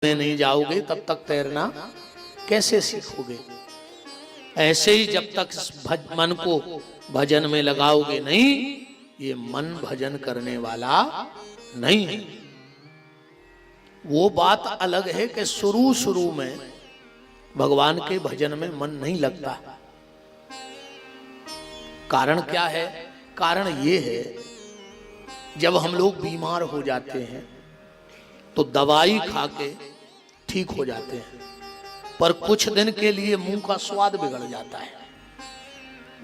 में नहीं जाओगे तब तक तैरना कैसे सीखोगे। ऐसे ही जब तक मन को भजन में लगाओगे नहीं, ये मन भजन करने वाला नहीं है। वो बात अलग है कि शुरू शुरू में भगवान के भजन में मन नहीं लगता। कारण क्या है? कारण ये है, जब हम लोग बीमार हो जाते हैं तो दवाई खा के ठीक हो जाते हैं, पर कुछ दिन के लिए मुंह का स्वाद बिगड़ जाता है।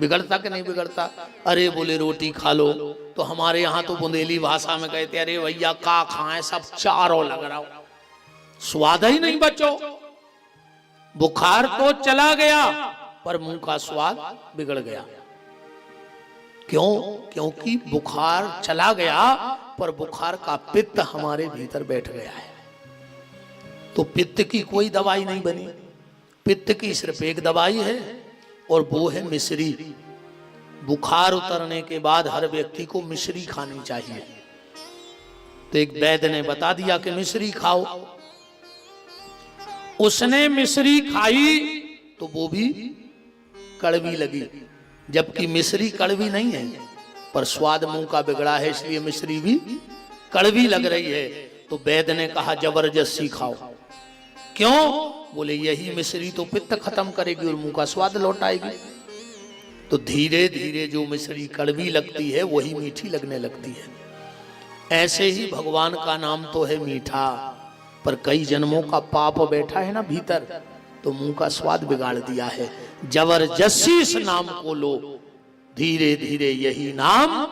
बिगड़ता कि नहीं बिगड़ता? अरे बोले रोटी खा लो, तो हमारे यहाँ तो बुंदेली भाषा में कहते अरे भैया का खाएं, सब चारों लग रहा हो, स्वाद ही नहीं बचो। बुखार तो चला गया पर मुंह का स्वाद बिगड़ गया। क्यों? क्योंकि बुखार चला गया पर बुखार का पित्त हमारे भीतर बैठ गया है। तो पित्त की कोई दवाई नहीं बनी। पित्त की सिर्फ एक दवाई है और वो है मिश्री। बुखार उतरने के बाद हर व्यक्ति को मिश्री खानी चाहिए। तो एक वैद्य ने बता दिया कि मिश्री खाओ। उसने मिश्री खाई तो वो भी कड़वी लगी, जबकि मिश्री कड़वी नहीं है, पर स्वाद मुंह का बिगड़ा है, इसलिए मिश्री भी कड़वी लग रही है। तो वैद्य ने कहा जबरदस्ती खाओ। क्यों? बोले यही मिश्री तो पित्त खत्म करेगी और मुंह का स्वाद लौटाएगी। तो धीरे धीरे जो मिश्री कड़वी लगती है वही मीठी लगने लगती है। ऐसे ही भगवान का नाम तो है मीठा, पर कई जन्मों का पाप बैठा है ना भीतर, तो मुंह का स्वाद बिगाड़ दिया है। जबरदस्ती इस नाम को लो, धीरे धीरे यही नाम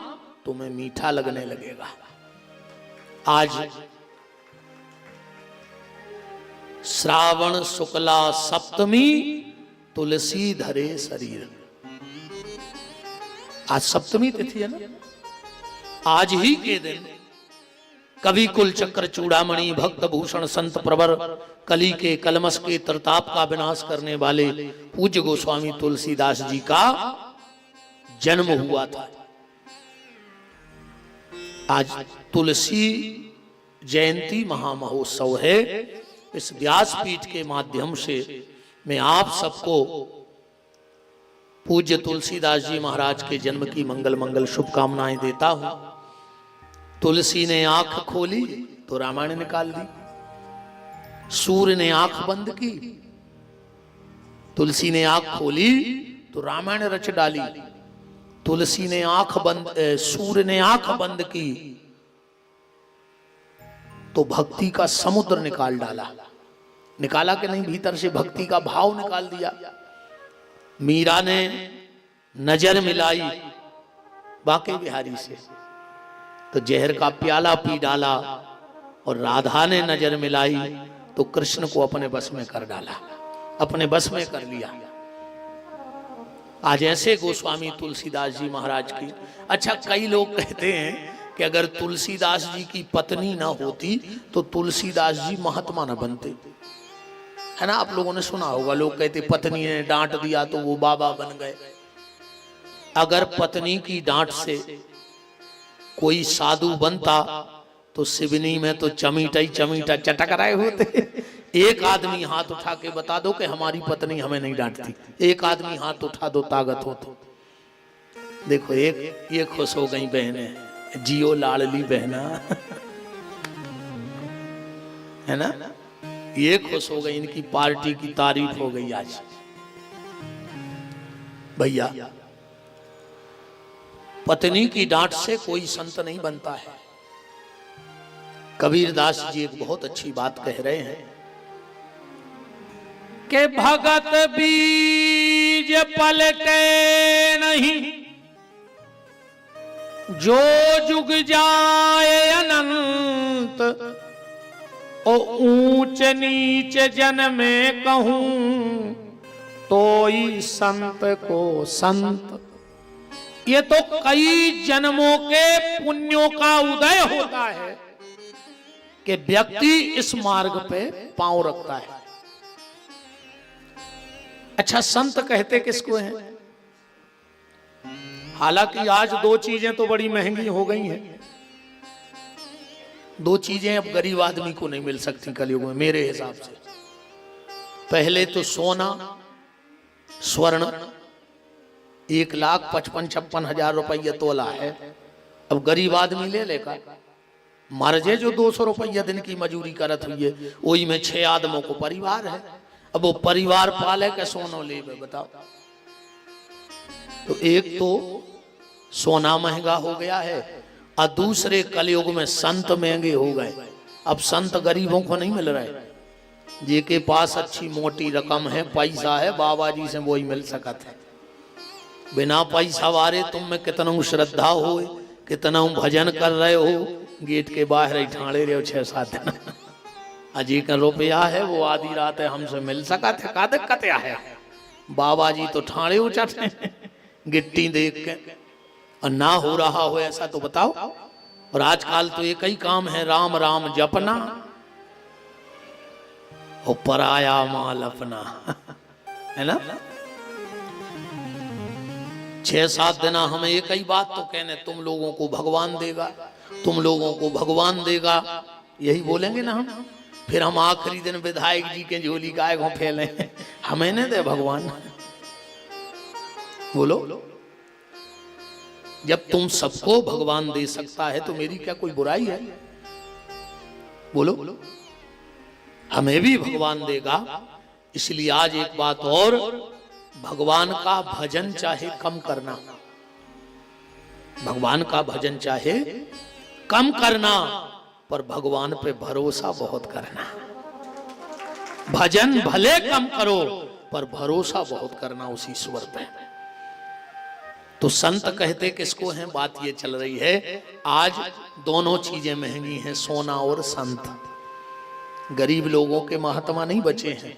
तुम्हें मीठा लगने लगेगा। आज श्रावण शुक्ला सप्तमी तुलसी धरे शरीर। आज सप्तमी तिथि है ना। आज ही के दिन कवि कुल चक्र चूड़ामणि भक्त भूषण संत प्रवर कली के कलमस के तरताप का विनाश करने वाले पूज्य गोस्वामी तुलसीदास जी का जन्म हुआ था। आज तुलसी जयंती महामहोत्सव है। इस व्यासपीठ के माध्यम से मैं आप सबको पूज्य तुलसीदास जी महाराज के जन्म की मंगल मंगल शुभकामनाएं देता हूं। तुलसी ने आंख खोली तो रामायण निकाल दी, सूर्य ने आंख बंद की, तुलसी ने आंख खोली तो रामायण रच डाली। तुलसी ने आंख बंद, सूर्य ने आंख बंद की तो भक्ति का समुद्र निकाल डाला। निकाला कि नहीं? भीतर से भक्ति का भाव निकाल दिया। मीरा ने नजर मिलाई बांके बिहारी से तो जहर का प्याला पी डाला, और राधा ने नजर मिलाई तो कृष्ण को अपने बस में कर डाला, अपने बस में कर लिया। आज ऐसे गोस्वामी तुलसीदास जी महाराज की। अच्छा, कई लोग कहते हैं कि अगर तुलसीदास जी की पत्नी ना होती तो तुलसीदास जी महात्मा ना बनते, है ना। आप लोगों ने सुना होगा, लोग कहते पत्नी ने डांट दिया तो वो बाबा बन गए। अगर पत्नी की डांट से कोई साधु बनता तो सिवनी में तो चमीटा ही चमीटा चटक रहे होते। एक आदमी हाथ उठा के बता दो कि हमारी पत्नी हमें नहीं डांटती। एक आदमी हाथ उठा दो, ताकत हो तो। देखो एक ये खुश हो गई बहनें, जियो लाडली बहना, है ना। ये खुश हो गई, इनकी पार्टी की तारीफ हो गई आज। भैया, पत्नी की डांट से कोई संत नहीं बनता है। कबीरदास जी एक बहुत अच्छी बात कह रहे हैं कि भगत बीज पलटे नहीं, जो जुग जाए अनंत, ओ ऊंच नीच जन में कहूं तो ही संत को संत। ये तो कई जन्मों के पुण्यों का उदय होता है कि व्यक्ति इस मार्ग पे पांव रखता है। अच्छा, संत कहते किसको हैं? हालांकि आज दो चीजें तो बड़ी महंगी हो गई हैं। दो चीजें अब गरीब आदमी को नहीं मिल सकती कलयुग में मेरे हिसाब से। पहले तो सोना स्वर्ण 1,55,56,000 रुपया तोला है। अब गरीब आदमी ले लेगा, मर जे जो 200 रुपया दिन की मजूरी करत हुई है, वही में 6 आदमों को परिवार है। अब वो परिवार पाले के सोनो ले बताओ। तो एक तो सोना महंगा हो गया है और दूसरे कलयुग में संत महंगे हो गए। अब संत गरीबों को नहीं मिल रहे। जिनके पास अच्छी मोटी रकम है, पैसा है, बाबा जी से वही मिल सकत है। बिना पैसा वारे तुम में कितना श्रद्धा हो, कितना भजन कर रहे हो, गेट के बाहर ही ठाणे रहे हो 6-7 दिन। अजी का रुपया है वो आधी रात है हमसे मिल सका थे, का दिक्कत है। बाबा जी तो ठाणे उचटे गिट्टी देख के, और ना हो रहा हो ऐसा तो बताओ। और आजकल तो एक ही काम है, राम राम जपना और पराया माल अपना, है ना। 6-7 दिन हमें एक ही बात तो कहने, तुम लोगों को भगवान देगा, तुम लोगों को भगवान देगा, यही बोलेंगे ना हम। फिर हम आखिरी दिन विधायक जी के झोली गाय को फैले, हमें नहीं दे भगवान। बोलो, जब तुम सबको भगवान दे सकता है तो मेरी क्या कोई बुराई है? बोलो, हमें भी भगवान देगा। इसलिए आज एक बात और, भगवान का भजन चाहे कम करना, भगवान का भजन चाहे कम करना, पर भगवान पे भरोसा बहुत करना। भजन भले कम करो पर भरोसा बहुत करना उस ईश्वर पे। तो संत कहते किसको हैं? बात ये चल रही है आज दोनों चीजें महंगी हैं, सोना और संत। गरीब लोगों के महात्मा नहीं बचे हैं,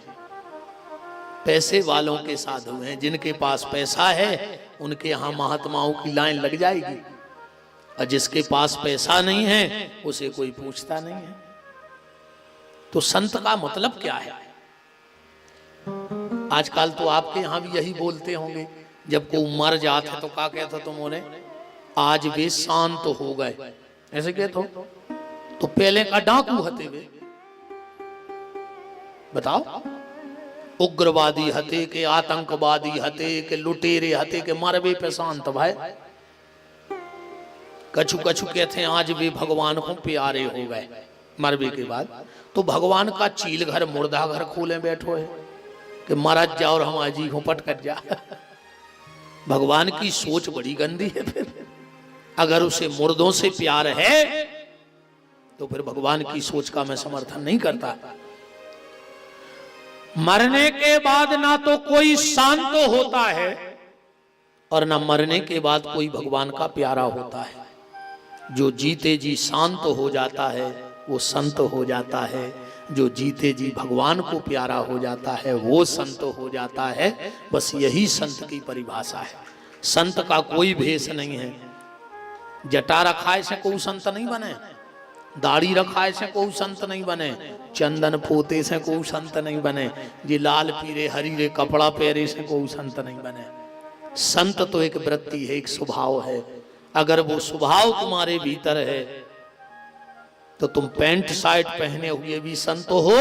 पैसे वालों के साधु हैं। जिनके पास पैसा है उनके यहाँ महात्माओं की लाइन लग जाएगी, और जिसके पास पैसा नहीं है उसे कोई पूछता नहीं है। तो संत का मतलब क्या है? आजकल तो आपके यहाँ भी यही बोलते होंगे, जब कोई मर जाते तो क्या कहते तुम उन्हें? आज वे शांत हो गए, ऐसे कहते हो। तो पहले का डाकू हते वे, बताओ, उग्रवादी हते के आतंकवादी हते के लुटेरे हते के मरबे पे शांत भाई। कछु कछु कहते हैं आज भी भगवान को प्यारे हो गए मरबे के बाद। तो भगवान का चील घर मुर्दा घर खोले बैठो है कि मरत जा और हमारे जी को पटकट जा। भगवान की सोच बड़ी गंदी है। फिर अगर उसे मुर्दों से प्यार है तो फिर भगवान की सोच का मैं समर्थन नहीं करता। मरने के बाद ना तो कोई शांत होता है और ना मरने के बाद कोई भगवान का प्यारा होता है। जो जीते जी शांत हो जाता है वो संत हो जाता है, जो जीते जी भगवान को प्यारा हो जाता है वो संत हो जाता है। बस यही संत की परिभाषा है। संत का कोई भेष नहीं है। जटा रखाए से कोई संत नहीं बने, दाढ़ी रखाए से कोई संत नहीं बने, चंदन पोते से कोई संत नहीं बने, जी लाल पीरे हरीरे कपड़ा पहरे से कोई संत नहीं बने। संत तो एक वृत्ति है, एक स्वभाव है। अगर वो स्वभाव तुम्हारे भीतर है तो तुम पैंट शर्ट पहने हुए भी संत हो,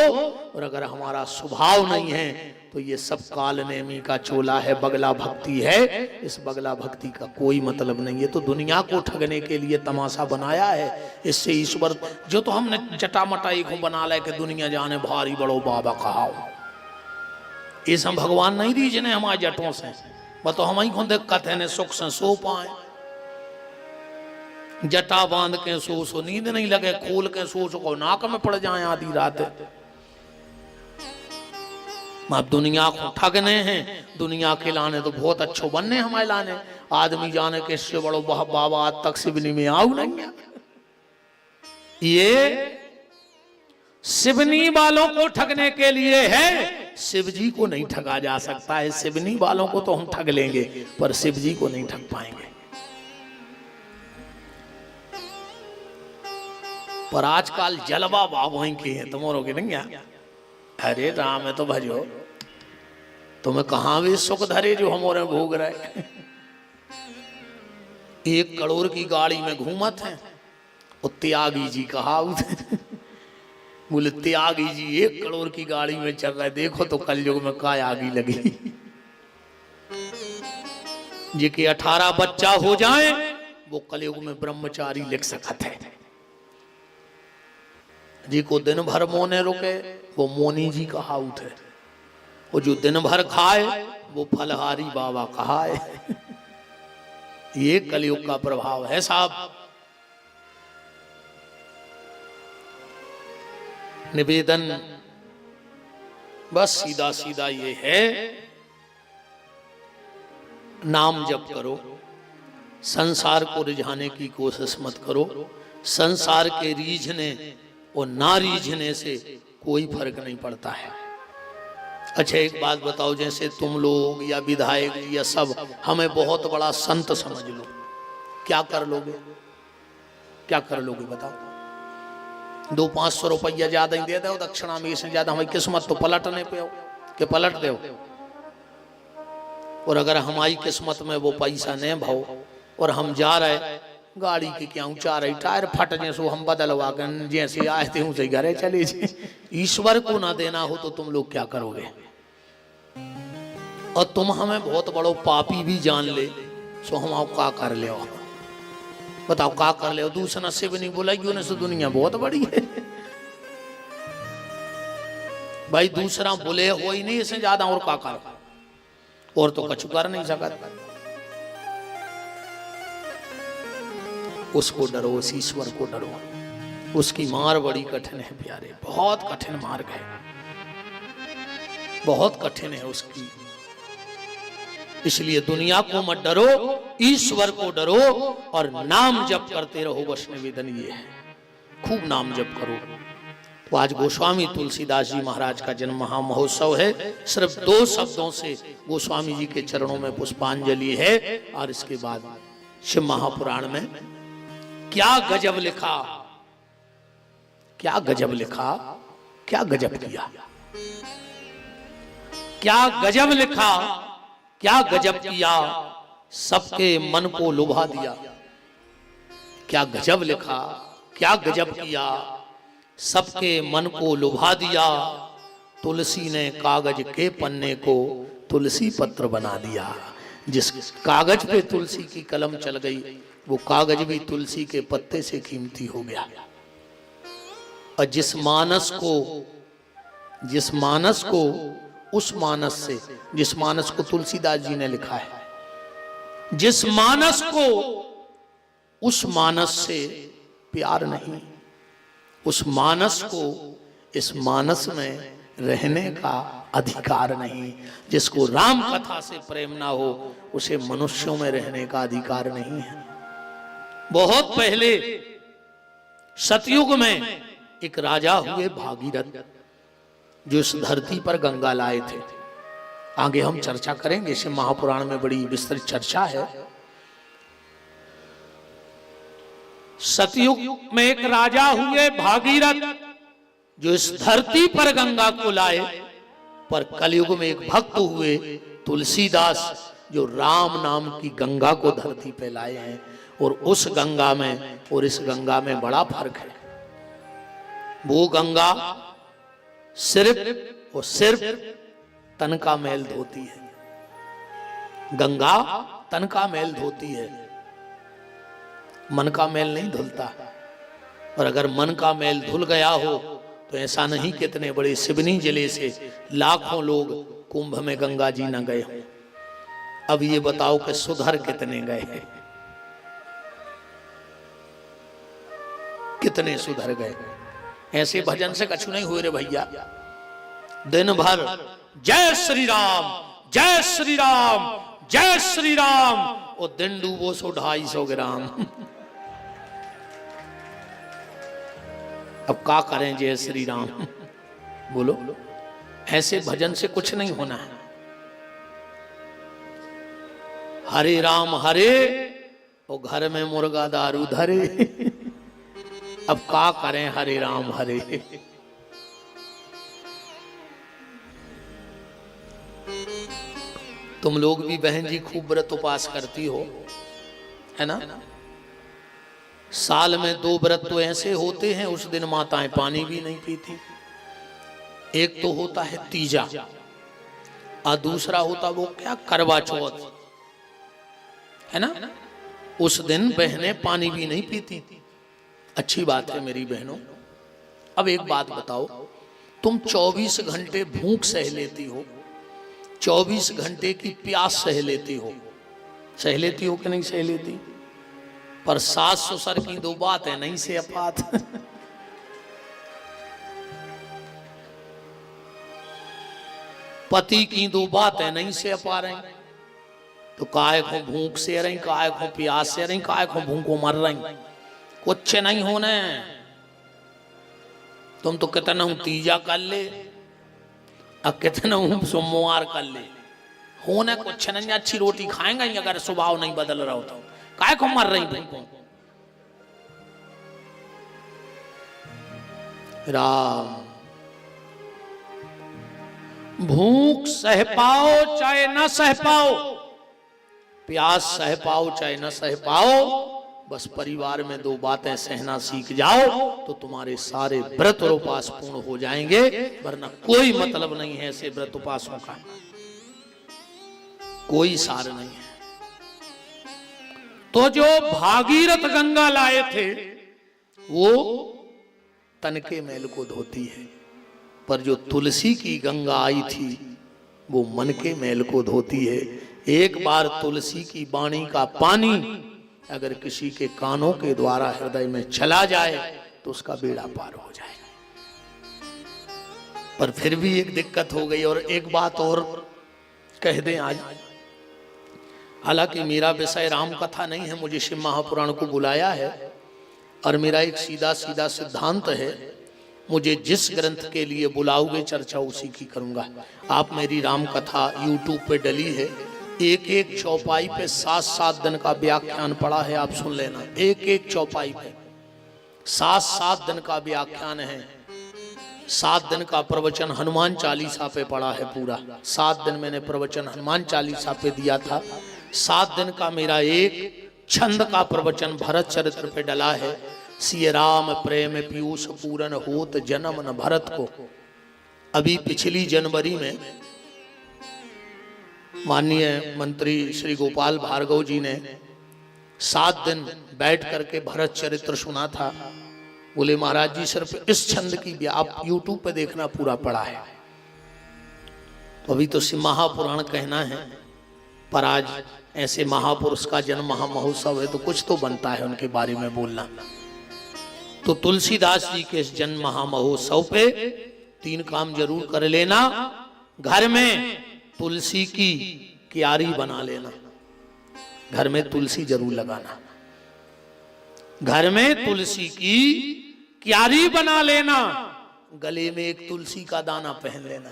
और अगर हमारा स्वभाव नहीं है तो ये सब काल नेमी का चोला है, बगला भक्ति है। इस बगला भक्ति का कोई मतलब नहीं है। तो दुनिया को ठगने के लिए तमाशा बनाया है। इससे ईश्वर जो तो हमने जटा मटाई को बना ले कि दुनिया जाने भारी बड़ो बाबा कहा, इस हम भगवान नहीं दी जिन्हें हमारे जटों से बताओ हम ही को दिक्कत है, सुख से सो पाए। जटा बांध के सो नींद नहीं लगे, खोल के सो नाक में पड़ जाए आधी रात। आप दुनिया को ठगने हैं, दुनिया के लाने तो बहुत अच्छो बनने हमारे लाने। आदमी जाने के इससे बड़ो बाबा आज तक सिवनी में आऊ नहीं। ये सिवनी वालों को ठगने के लिए है, शिव जी को नहीं ठगा जा सकता है। सिवनी वालों को तो हम ठग लेंगे पर शिव जी को नहीं ठग पाएंगे। पर आजकल जलवा बाबू के हैं, तुम्हारों के नहीं। अरे राम है तो भजो, तुम्हें कहां भी सुख धरे जो हमारे भोग रहे। 1 करोड़ की गाड़ी में घूमत हैं वो त्यागी जी कहावत बोले त्यागी जी 1 करोड़ की गाड़ी में चल रहे, देखो तो कलयुग में काय आगी लगी। जी के 18 बच्चा हो जाए वो कलयुग में ब्रह्मचारी लिख सकते है। जी को दिन भर मोने रुके वो मोनी जी कहावत है। वो जो दिन भर खाए वो फलहारी बाबा कहाए। ये कलयुग का प्रभाव है साहब। निवेदन बस सीधा सीधा ये है, नाम जप करो, संसार को रिझाने की कोशिश मत करो। संसार के रीझने और ना रीझने से कोई फर्क नहीं पड़ता है। अच्छा एक बात बताओ, जैसे तुम लोग या विधायक या सब हमें बहुत बड़ा संत समझ लो, क्या कर लोगे? क्या कर लोगे बताओ? 200-500 रुपया ज्यादा ही दे दो दक्षिणा में, इससे ज्यादा हमारी किस्मत तो पलटने पे हो कि पलट दो। और अगर हमारी किस्मत में वो पैसा नहीं भाव और हम जा रहे गाड़ी के क्या ऊंचा रही टायर फट जैसो हम बदलवा कर जैसे आए थे उसे घरे चले जाए। ईश्वर को ना देना हो तो तुम लोग क्या करोगे? और तुम हमें बहुत बड़ो पापी भी जान ले सो हम आओ का कर ले, बताओ का कर ले? दूसरा से भी नहीं बोला से दुनिया बहुत बड़ी है भाई। दूसरा बोले हो ही नहीं, इससे ज्यादा और का कर, और तो कछु कर नहीं सकता। उसको डरो, उस ईश्वर को डरो। उसकी मार बड़ी कठिन है प्यारे, बहुत कठिन मार्ग है, बहुत कठिन है उसकी। इसलिए दुनिया को मत डरो, ईश्वर को डरो और नाम जप करते रहो। बस निवेदन ये है, खूब नाम जप करो। तो आज गोस्वामी तुलसीदास जी महाराज का जन्म महामहोत्सव है। सिर्फ 2 शब्दों से गोस्वामी जी के चरणों में पुष्पांजलि है। और इसके बाद शिव महापुराण में क्या गजब लिखा, क्या गजब लिखा, क्या गजब किया, क्या गजब लिखा, क्या गजब किया, सबके मन को लुभा दिया। क्या गजब लिखा, क्या गजब किया, सबके मन को लुभा दिया। तुलसी ने कागज के पन्ने को तुलसी पत्र बना दिया। जिस कागज पे तुलसी की कलम चल गई वो कागज भी तुलसी के पत्ते से कीमती हो गया। और जिस मानस को उस मानस से, जिस मानस को तुलसीदास जी ने लिखा है, जिस मानस को उस मानस से प्यार नहीं, उस मानस को इस मानस में रहने का अधिकार नहीं, जिसको राम कथा से प्रेम ना हो उसे मनुष्यों में रहने का अधिकार नहीं है। बहुत पहले सतयुग में एक राजा हुए भागीरथ, जो इस धरती पर गंगा लाए थे। आगे हम चर्चा करेंगे, इसे महापुराण में बड़ी विस्तृत चर्चा है। सतयुग में एक राजा हुए भागीरथ, जो इस धरती पर गंगा को लाए। पर कलयुग में एक भक्त हुए तुलसीदास, जो राम नाम की गंगा को धरती पे लाए हैं। और उस गंगा में और इस गंगा में बड़ा फर्क है। वो गंगा सिर्फ और सिर्फ तन का मैल धोती है। गंगा तन का मैल धोती है, मन का मैल नहीं धुलता। और अगर मन का मैल धुल गया हो तो ऐसा नहीं कितने बड़े सिवनी जिले से लाखों लोग कुंभ में गंगा जी न गए हों। अब ये बताओ कि सुधर कितने गए हैं, कितने सुधर गए? ऐसे भजन से कछु नहीं हुए रे भैया। दिन भर जय श्री राम, जय श्री राम, जय श्री राम, और दिन डूबो सो 250 ग्राम। अब का करें जय श्री राम? बोलो, ऐसे भजन से कुछ नहीं होना है। हरे राम हरे और घर में मुर्गा दारू धरे। अब का करें हरे राम हरे। तुम लोग भी बहन जी खूब व्रत उपास करती हो, है ना? साल में 2 व्रत तो ऐसे होते हैं उस दिन माताएं पानी भी नहीं पीती। एक तो होता है तीजा और दूसरा होता वो क्या, करवा चौथ, है ना। उस दिन बहनें पानी भी नहीं पीती। अच्छी बात है मेरी बहनों। अब एक बात बताओ, तुम 24 घंटे भूख सह लेती हो, 24 घंटे की प्यास सह लेती हो, सह लेती हो कि नहीं सह लेती? पर सास ससुर की 2 बात है, नहीं से अपात। पति की 2 बात है, नहीं से अपा रही। तो काय को भूख से रही, काय को प्यास से रही, काय को भूखों मर रही। कुछ नहीं होने। तुम तो कितना हूं तीजा कर ले और कितना हूं सोमवार कर ले, होने कुछ नहीं। अच्छी रोटी खाएंगे अगर स्वभाव नहीं बदल रहा हो तो काय को मर रही भूखों। राम, भूख सह पाओ चाहे न सह पाओ, प्यास सह पाओ चाहे न सह पाओ, बस परिवार में 2 बातें सहना सीख जाओ तो तुम्हारे सारे व्रत और उपास पूर्ण हो जाएंगे। वरना कोई मतलब नहीं है ऐसे व्रत उपासों का, कोई सार नहीं है। तो जो भागीरथ गंगा लाए थे वो तन के मैल को धोती है, पर जो तुलसी की गंगा आई थी वो मन के मैल को धोती है। एक बार तुलसी की वाणी का पानी अगर किसी के कानों के द्वारा हृदय में चला जाए तो उसका बेड़ा पार हो जाए। पर फिर भी एक दिक्कत हो गई। और एक बात और कह दें आज, हालांकि मेरा विषय राम कथा नहीं है, मुझे शिव महापुराण को बुलाया है और मेरा एक सीधा सीधा सिद्धांत है, मुझे जिस ग्रंथ के लिए बुलाओगे चर्चा उसी की करूंगा। आप मेरी राम कथा यूट्यूब पे डली है, एक एक चौपाई पे 7-7 दिन का व्याख्यान पड़ा है, आप सुन लेना। एक एक चौपाई पे 7-7 दिन का व्याख्यान है। 7 दिन का प्रवचन हनुमान चालीसा पे पड़ा है पूरा। 7 दिन मैंने प्रवचन हनुमान चालीसा पे दिया था। 7 दिन का मेरा एक छंद का प्रवचन भरत चरित्र पे डला है। सिय राम प्रेम पीयूष पूरन होत जन्म न भरत को। अभी पिछली जनवरी में माननीय मंत्री श्री गोपाल भार्गव जी ने 7 दिन बैठ करके भरत चरित्र सुना था। बोले महाराज जी सिर्फ इस छंद की, आप यूट्यूब पे देखना पूरा पड़ा है। तो अभी तो शिव महापुराण कहना है, पर आज ऐसे महापुरुष का जन्म महामहोत्सव है तो कुछ तो बनता है उनके बारे में बोलना। तो तुलसीदास जी के इस जन्म महामहोत्सव पे 3 काम जरूर कर लेना। घर में तुलसी की क्यारी बना लेना, घर में तुलसी जरूर लगाना, घर में तुलसी की क्यारी बना लेना, गले में एक तुलसी का दाना पहन लेना।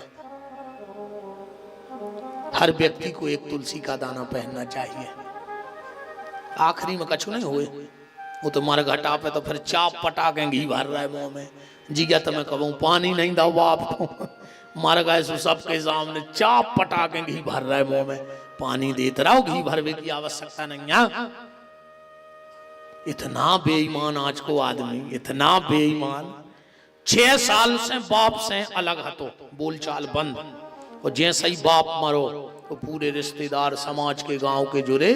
हर व्यक्ति को एक तुलसी का दाना पहनना चाहिए। आखिरी में कछु नहीं हुए, वो तो मारे घटा पे तो फिर चाप पटा के घी भर रहा है मुंह में। जिया तो मैं कहूँ पानी नहीं दो बाप को, मार गए सो सबके सामने चाप पटा के घी भर रहा है मुंह में। पानी देते रहो, घी भरने की आवश्यकता नहीं है। इतना बेईमान आज को आदमी, इतना बेईमान। 6 साल से बाप से अलग हतो, बोलचाल बंद, और जैसे ही बाप मरो तो पूरे रिश्तेदार समाज के गांव के जुड़े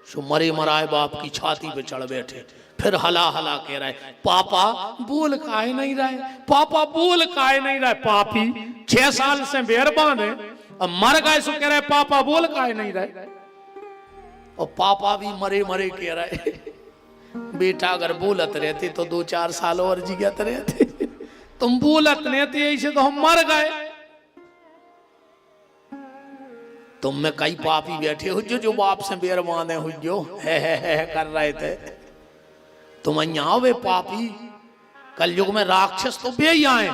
सो मरे मराए बाप की छाती पे चढ़ बैठे। फिर हला हला कह रहे पापा बोल काहे नहीं रहे, पापा बोल काहे नहीं रहे। पापी 6 साल से बेर बांधे, अब मर गए सो कह रहे पापा बोल काहे नहीं रहे। और पापा भी मरे मरे कह रहे बेटा अगर बोलत रहते तो 2-4 साल और जियत रहते, तुम बोलत नहीं थे ऐसे तो हम मर गए। तुम में कई पापी बैठे हो जो बाप से बेर बांधे हो, जो है कर रहे थे। तुम यहाँ वे पापी, कलयुग में राक्षस तो बे ही आए।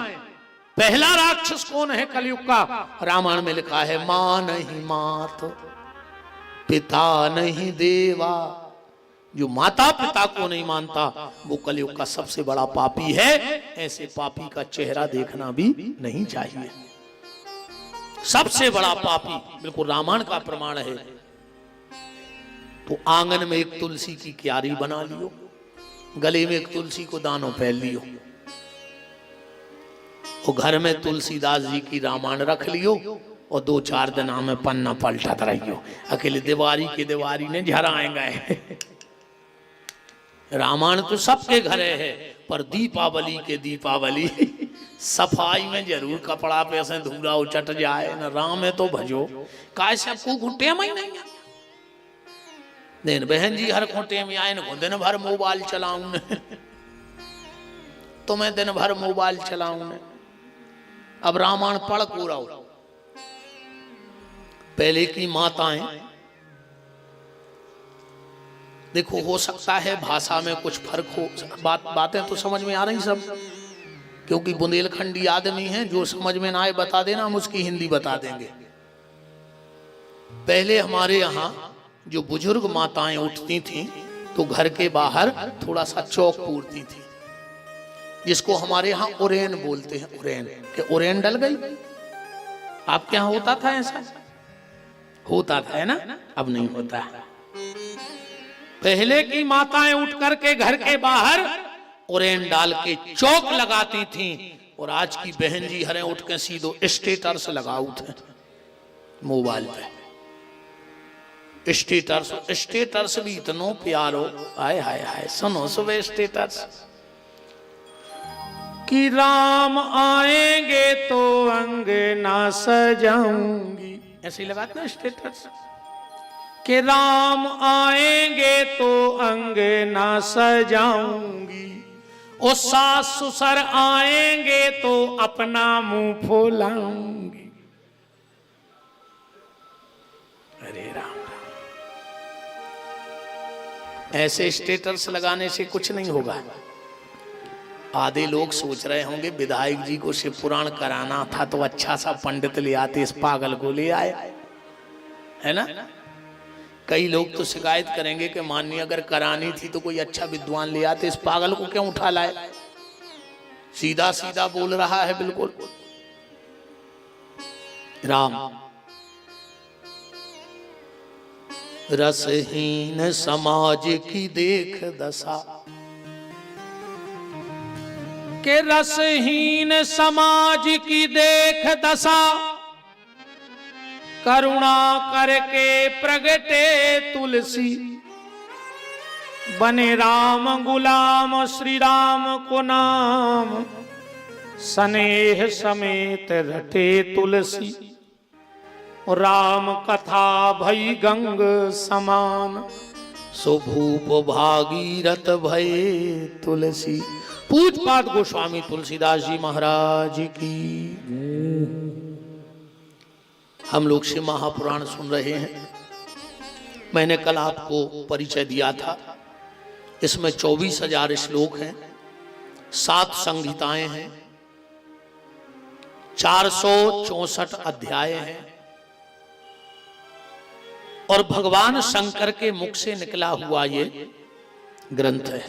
पहला राक्षस कौन है कलयुग का? रामायण में लिखा है मां नहीं मात, पिता नहीं देवा। जो माता पिता को नहीं मानता वो कलयुग का सबसे बड़ा पापी है। ऐसे पापी का चेहरा देखना भी नहीं चाहिए। सबसे बड़ा पापी, बिल्कुल रामायण का प्रमाण है। तो आंगन में एक तुलसी की क्यारी बना लियो, गले में एक तुलसी को दानो पहन लियो, और घर में तुलसीदास जी की रामायण रख लियो, और 2-4 दिन में पन्ना पलटत रहियो। अकेले दीवारी के दीवारी ने झराएंगे। रामायण तो सबके घरे है, पर दीपावली के दीपावली सफाई में जरूर कपड़ा पे से धूरा उचट जाए न। राम है तो भजो काय सबको घुटे में नहीं है। दिन बहन जी हर खूंटे में आए न, दिन भर मोबाइल चलाऊं तो मैं दिन भर मोबाइल चलाऊं। अब रामायण पढ़ पूरा हो। पहले की माताएं, देखो हो सकता है भाषा में कुछ फर्क हो, बातें तो समझ में आ रही सब, क्योंकि बुंदेलखंडी आदमी हैं, जो समझ में ना आए बता देना, हम उसकी हिंदी बता देंगे। पहले हमारे यहाँ जो बुजुर्ग माताएं उठती थीं तो घर के बाहर थोड़ा सा चौक पूरती थी, जिसको हमारे यहाँ उरेन बोलते हैं। उरेन के उरेन डल गई। आपके यहाँ होता था ऐसा? होता था है ना? अब नहीं होता है। पहले की माताएं उठ करके घर के बाहर उरेन डाल के चौक लगाती थीं, और आज की बहन जी हरे उठ के सीधो स्टेटस लगाऊ थे मोबाइल पे। स्टेटस भी इतनो प्यारो, हाय हाय हाय। सुनो सुबह स्टेटस कि राम आएंगे तो अंगना सजाऊंगी, ऐसे ही लगाते ना स्टेटस कि राम आएंगे तो अंगना सजाऊंगी, और सास ससुर आएंगे तो अपना मुंह फुलाऊंगी। अरे राम, ऐसे स्टेटस लगाने से कुछ नहीं होगा। आधे लोग सोच रहे होंगे विधायक जी को शिव पुराण कराना था तो अच्छा सा पंडित ले आते, इस पागल को ले आए, है ना? कई लोग तो शिकायत करेंगे कि माननीय अगर करानी थी तो कोई अच्छा विद्वान ले आते, इस पागल को क्यों उठा लाए? सीधा सीधा बोल रहा है बिल्कुल। राम रसहीन समाज की देख दशा, के रसहीन समाज की देख दशा, करुणा करके प्रगटे तुलसी, बने राम गुलाम श्री राम को नाम, स्नेह समेत रटे तुलसी, राम कथा भई गंग समान, सुभूप भागीरथ भय तुलसी। पूज्यपाद गोस्वामी तुलसीदास जी महाराज की। हम लोग शिव महापुराण सुन रहे हैं। मैंने कल आपको परिचय दिया था। इसमें 24,000 श्लोक हैं, 7 संहिताएं हैं, 464 अध्याय हैं, और भगवान शंकर के मुख से निकला हुआ ये ग्रंथ है।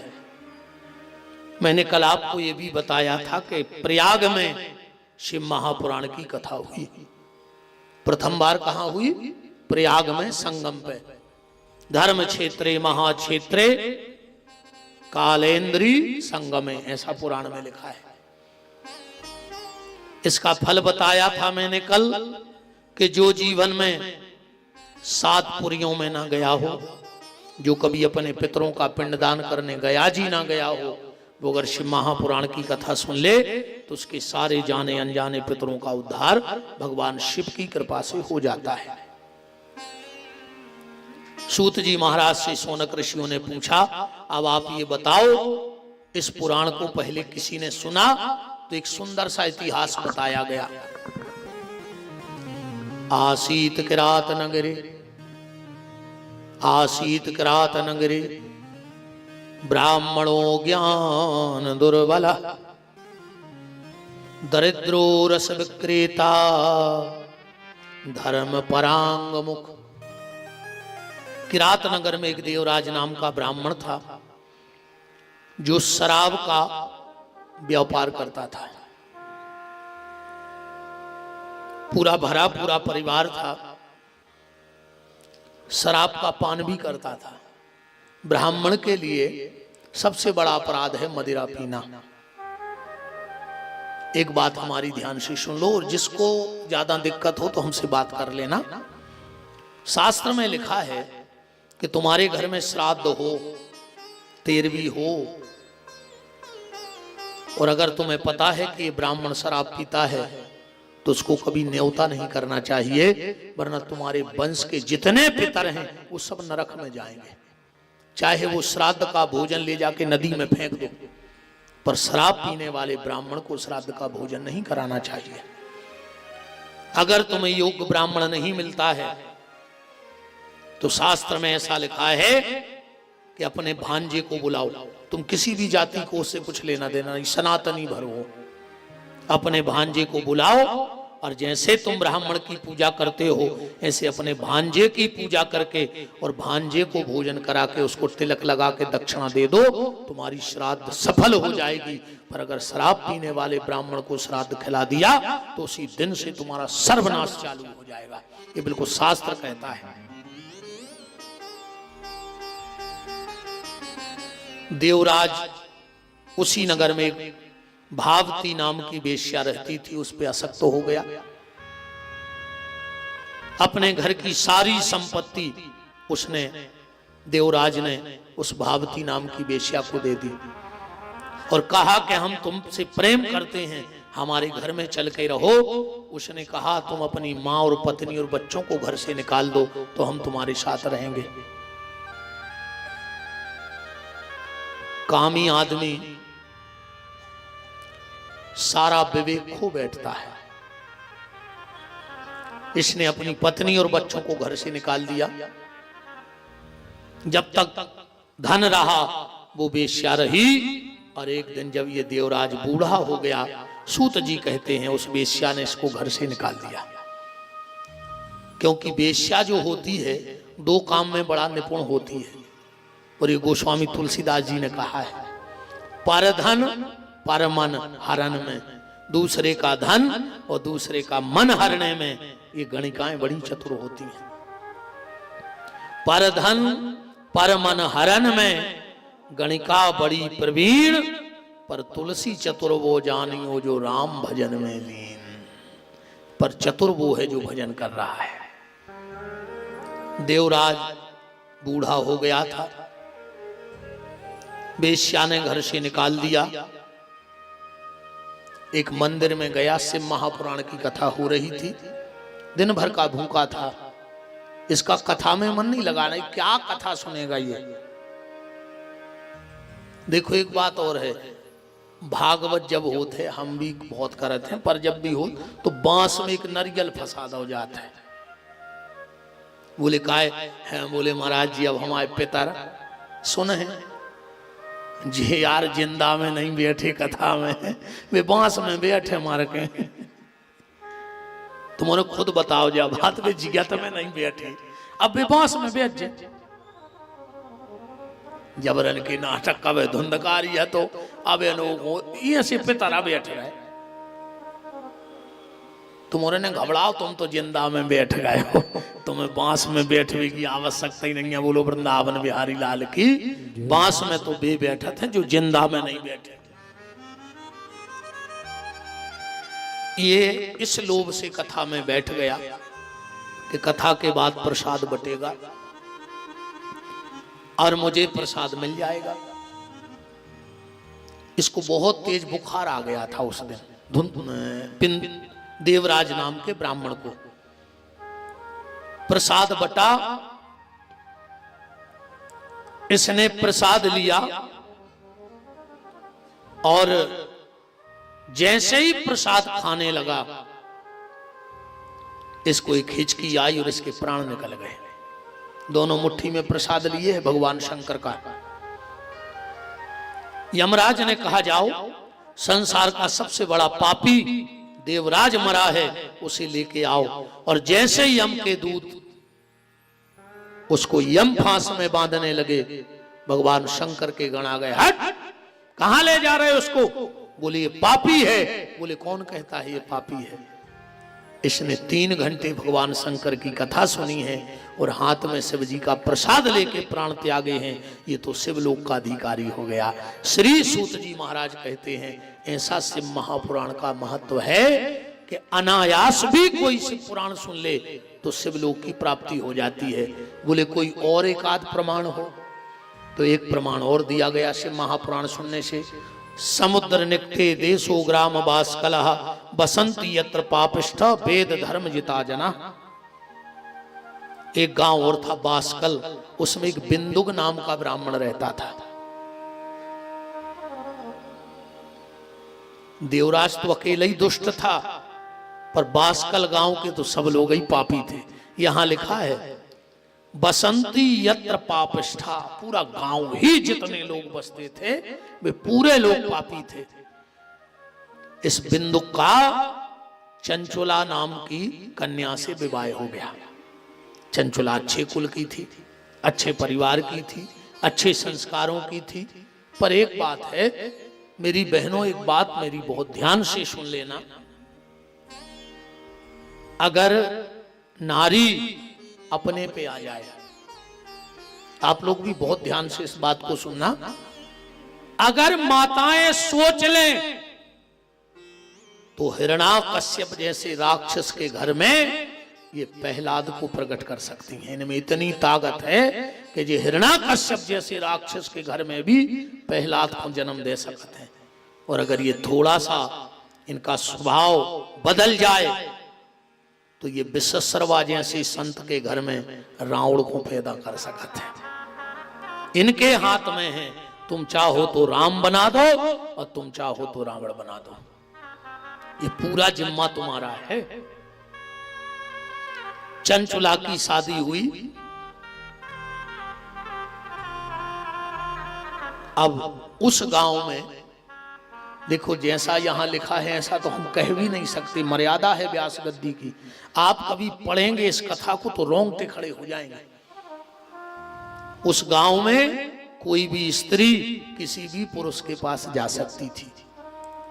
मैंने कल आपको ये भी बताया था कि प्रयाग में शिव महापुराण की कथा हुई। प्रथम बार कहां हुई? प्रयाग में, संगम पे। धर्म क्षेत्रे महाक्षेत्रे कालेंद्री संगमे, ऐसा पुराण में लिखा है। इसका फल बताया था मैंने कल कि जो जीवन में 7 पुरियों में ना गया हो, जो कभी अपने पितरों का पिंडदान करने गया जी ना गया हो, वो अगर शिव महापुराण की कथा सुन ले तो उसके सारे जाने अनजाने पितरों का उद्धार भगवान शिव की कृपा से हो जाता है। सूत जी महाराज से शौनक ऋषियों ने पूछा, अब आप ये बताओ, इस पुराण को पहले किसी ने सुना? तो एक सुंदर सा इतिहास बताया गया। आसीत किरात नगरे, आसीत किरात नगरे ब्राह्मणो ज्ञान दुर्बला, दरिद्रो रस विक्रेता धर्म परांग मुख। किरात नगर में एक देवराज नाम का ब्राह्मण था, जो शराब का व्यापार करता था। पूरा भरा पूरा परिवार था, शराब का पान भी करता था। ब्राह्मण के लिए सबसे बड़ा अपराध है मदिरा पीना। एक बात हमारी ध्यान से सुन लो, और जिसको ज्यादा दिक्कत हो तो हमसे बात कर लेना। शास्त्र में लिखा है कि तुम्हारे घर में श्राद्ध हो, तेरवी हो, और अगर तुम्हें पता है कि ये ब्राह्मण शराब पीता है तो उसको कभी न्योता नहीं करना चाहिए, वरना तुम्हारे वंश के जितने पितर हैं वो सब नरक में जाएंगे। चाहे वो श्राद्ध का भोजन ले जाके नदी में फेंक दो, पर शराब पीने वाले ब्राह्मण को श्राद्ध का भोजन नहीं कराना चाहिए। अगर तुम्हें योग्य ब्राह्मण नहीं मिलता है तो शास्त्र में ऐसा लिखा है कि अपने भांजे को बुलाओ। तुम किसी भी जाति को उससे कुछ लेना देना नहीं, सनातनी भर हो, अपने भांजे को बुलाओ, और जैसे तुम ब्राह्मण की पूजा करते हो ऐसे अपने भांजे की पूजा करके और भांजे को भोजन करा के उसको तिलक लगा के दक्षिणा दे दो, तुम्हारी श्राद्ध सफल हो जाएगी। पर अगर शराब पीने वाले ब्राह्मण को श्राद्ध खिला दिया तो उसी दिन से तुम्हारा सर्वनाश चालू हो जाएगा। ये बिल्कुल शास्त्र कहता है। देवराज उसी नगर में भावती नाम की वेश्या रहती थी, उस पे आसक्त हो गया। अपने घर की सारी संपत्ति उसने, देवराज ने उस भावती नाम की वेश्या को दे दी और कहा कि हम तुमसे प्रेम करते हैं, हमारे घर में चल के रहो। उसने कहा तुम अपनी माँ और पत्नी और बच्चों को घर से निकाल दो तो हम तुम्हारे साथ रहेंगे। कामी आदमी सारा विवेक खो बैठता है। इसने अपनी पत्नी और बच्चों को घर से निकाल दिया। जब तक धन रहा वो वेश्या रही, और एक दिन जब ये देवराज बूढ़ा हो गया, सूत जी कहते हैं उस वेश्या ने इसको घर से निकाल दिया। क्योंकि वेश्या जो होती है दो काम में बड़ा निपुण होती है, और ये गोस्वामी तुलसीदास जी ने कहा है, परधन परमन हरण में, दूसरे का धन और दूसरे का मन हरने में ये गणिकाएं बड़ी चतुर होती हैं। परधन परमन हरण में गणिका बड़ी प्रवीण, पर तुलसी चतुर वो जानियो जो राम भजन में लीन। पर चतुर वो है जो भजन कर रहा है। देवराज बूढ़ा हो गया था, वेश्या ने घर से निकाल दिया। एक मंदिर में गया, शिव महापुराण की कथा हो रही थी, दिन भर का भूखा था। इसका कथा में मन नहीं लगा रहा, क्या कथा सुनेगा ये। देखो एक बात और है, भागवत जब होते हम भी बहुत करते हैं, पर जब भी हो तो बांस में एक नारियल फंसा हो जाता है। बोले काय है, बोले महाराज जी अब हमारे पितर सुन है जी यार, जिंदा में नहीं बैठे कथा में, वे बांस में बैठे मार के। तुम्हारे खुद बताओ जब बात में जिज्ञासा में नहीं बैठे, अब वे बांस में बैठ जाए। जबरन की नाटक का वे धुंधकारी है तो अब ये से पितारा बैठ रहे। तुम्हारे ने घबराओ, तुम तो जिंदा में बैठ गए हो, तुम्हें बांस में बैठने की आवश्यकता ही नहीं है। बोलो वृंदावन बिहारी लाल की। बांस में तो वे बैठे थे जो जिंदा में नहीं बैठे। ये इस लोभ से कथा में बैठ गया कि कथा के बाद प्रसाद बटेगा और मुझे प्रसाद मिल जाएगा। इसको बहुत तेज बुखार आ गया था उस दिन। देवराज नाम के ब्राह्मण को प्रसाद बटा, इसने प्रसाद लिया और जैसे ही प्रसाद खाने लगा इसको एक हिचकी आई और इसके प्राण निकल गए। दोनों मुट्ठी में प्रसाद लिए है भगवान शंकर का। यमराज ने कहा जाओ संसार का सबसे बड़ा पापी देवराज मरा है, उसे लेके आओ। और जैसे यम के दूत उसको यम फांस में बांधने लगे, भगवान शंकर के गण आ गए। हट, कहां ले जा रहे हो उसको? बोले ये पापी है। बोले कौन कहता है ये पापी है? इसने 3 घंटे भगवान शंकर की कथा सुनी है और हाथ में शिव जी का प्रसाद लेके प्राण त्यागे हैं। ये तो शिवलोक का अधिकारी हो गया। श्री सूत जी महाराज कहते हैं ऐसा शिव महापुराण का महत्व है कि अनायास भी कोई शिव पुराण सुन ले तो शिवलोक की प्राप्ति हो जाती है। बोले कोई और एक आध प्रमाण हो, तो एक प्रमाण और दिया गया शिव महापुराण सुनने से। समुद्र निकटे देशो ग्राम वास कलह बसंती यत्र पापिष्ठ वेद धर्म जिता जना। एक गांव और था बासकल, उसमें एक बिंदुक नाम का ब्राह्मण रहता था। देवराज तो अकेला ही दुष्ट था, पर बासकल गांव के तो सब लोग ही पापी थे। यहां लिखा है बसंती यत्र पापिष्ठा, पूरा गांव ही जितने लोग बसते थे वे पूरे लोग पापी थे। इस बिंदुक का चंचुला नाम की कन्या से विवाह हो गया। चंचुला अच्छे कुल की थी, अच्छे परिवार की थी, अच्छे संस्कारों की थी। पर एक बात है मेरी बहनों, एक बात मेरी बहुत ध्यान से सुन लेना। अगर नारी अपने पे आ जाए, आप लोग भी बहुत ध्यान से इस बात को सुनना, अगर माताएं सोच लें तो हिरण्याकश्यप जैसे राक्षस के घर में ये प्रहलाद को प्रकट कर सकती हैं। इनमें इतनी ताकत है कि ये हिरण्याकश्यप जैसे राक्षस के घर में भी प्रहलाद को जन्म दे सकते हैं। और अगर ये थोड़ा सा इनका स्वभाव बदल जाए तो ये विश्वसर्वा जैसे संत के घर में रावण को पैदा कर सकते हैं। इनके हाथ में है, तुम चाहो तो राम बना दो और तुम चाहो तो रावण बना दो। ये पूरा जिम्मा तुम्हारा है। चंचुला की शादी हुई। अब उस गांव में देखो, जैसा यहां लिखा है ऐसा तो हम कह भी नहीं सकते, मर्यादा है व्यास गद्दी की। आप कभी पढ़ेंगे इस कथा को तो रोंगटे खड़े हो जाएंगे। उस गांव में कोई भी स्त्री किसी भी पुरुष के पास जा सकती थी,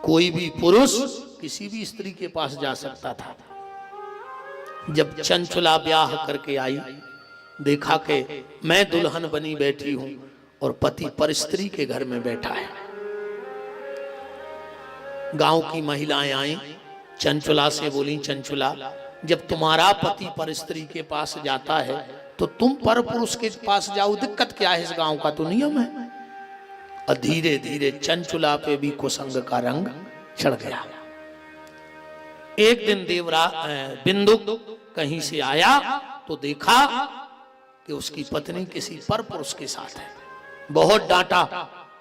कोई भी पुरुष किसी भी स्त्री के पास जा सकता था। जब चंचुला ब्याह करके आई, देखा कि मैं दुल्हन बनी बैठी हूं और पति पर स्त्री के घर में बैठा है। गांव की महिलाएं आई, चंचुला से बोली, चंचुला जब तुम्हारा पति पर स्त्री के पास जाता है तो तुम पर पुरुष के पास जाओ, दिक्कत क्या है? इस गांव का तो नियम है। और धीरे धीरे चंचुला पे भी कुसंग का रंग चढ़ गया। एक दिन बिंदुक कहीं से आया तो देखा कि उसकी पत्नी किसी पर पुरुष के साथ है। बहुत डांटा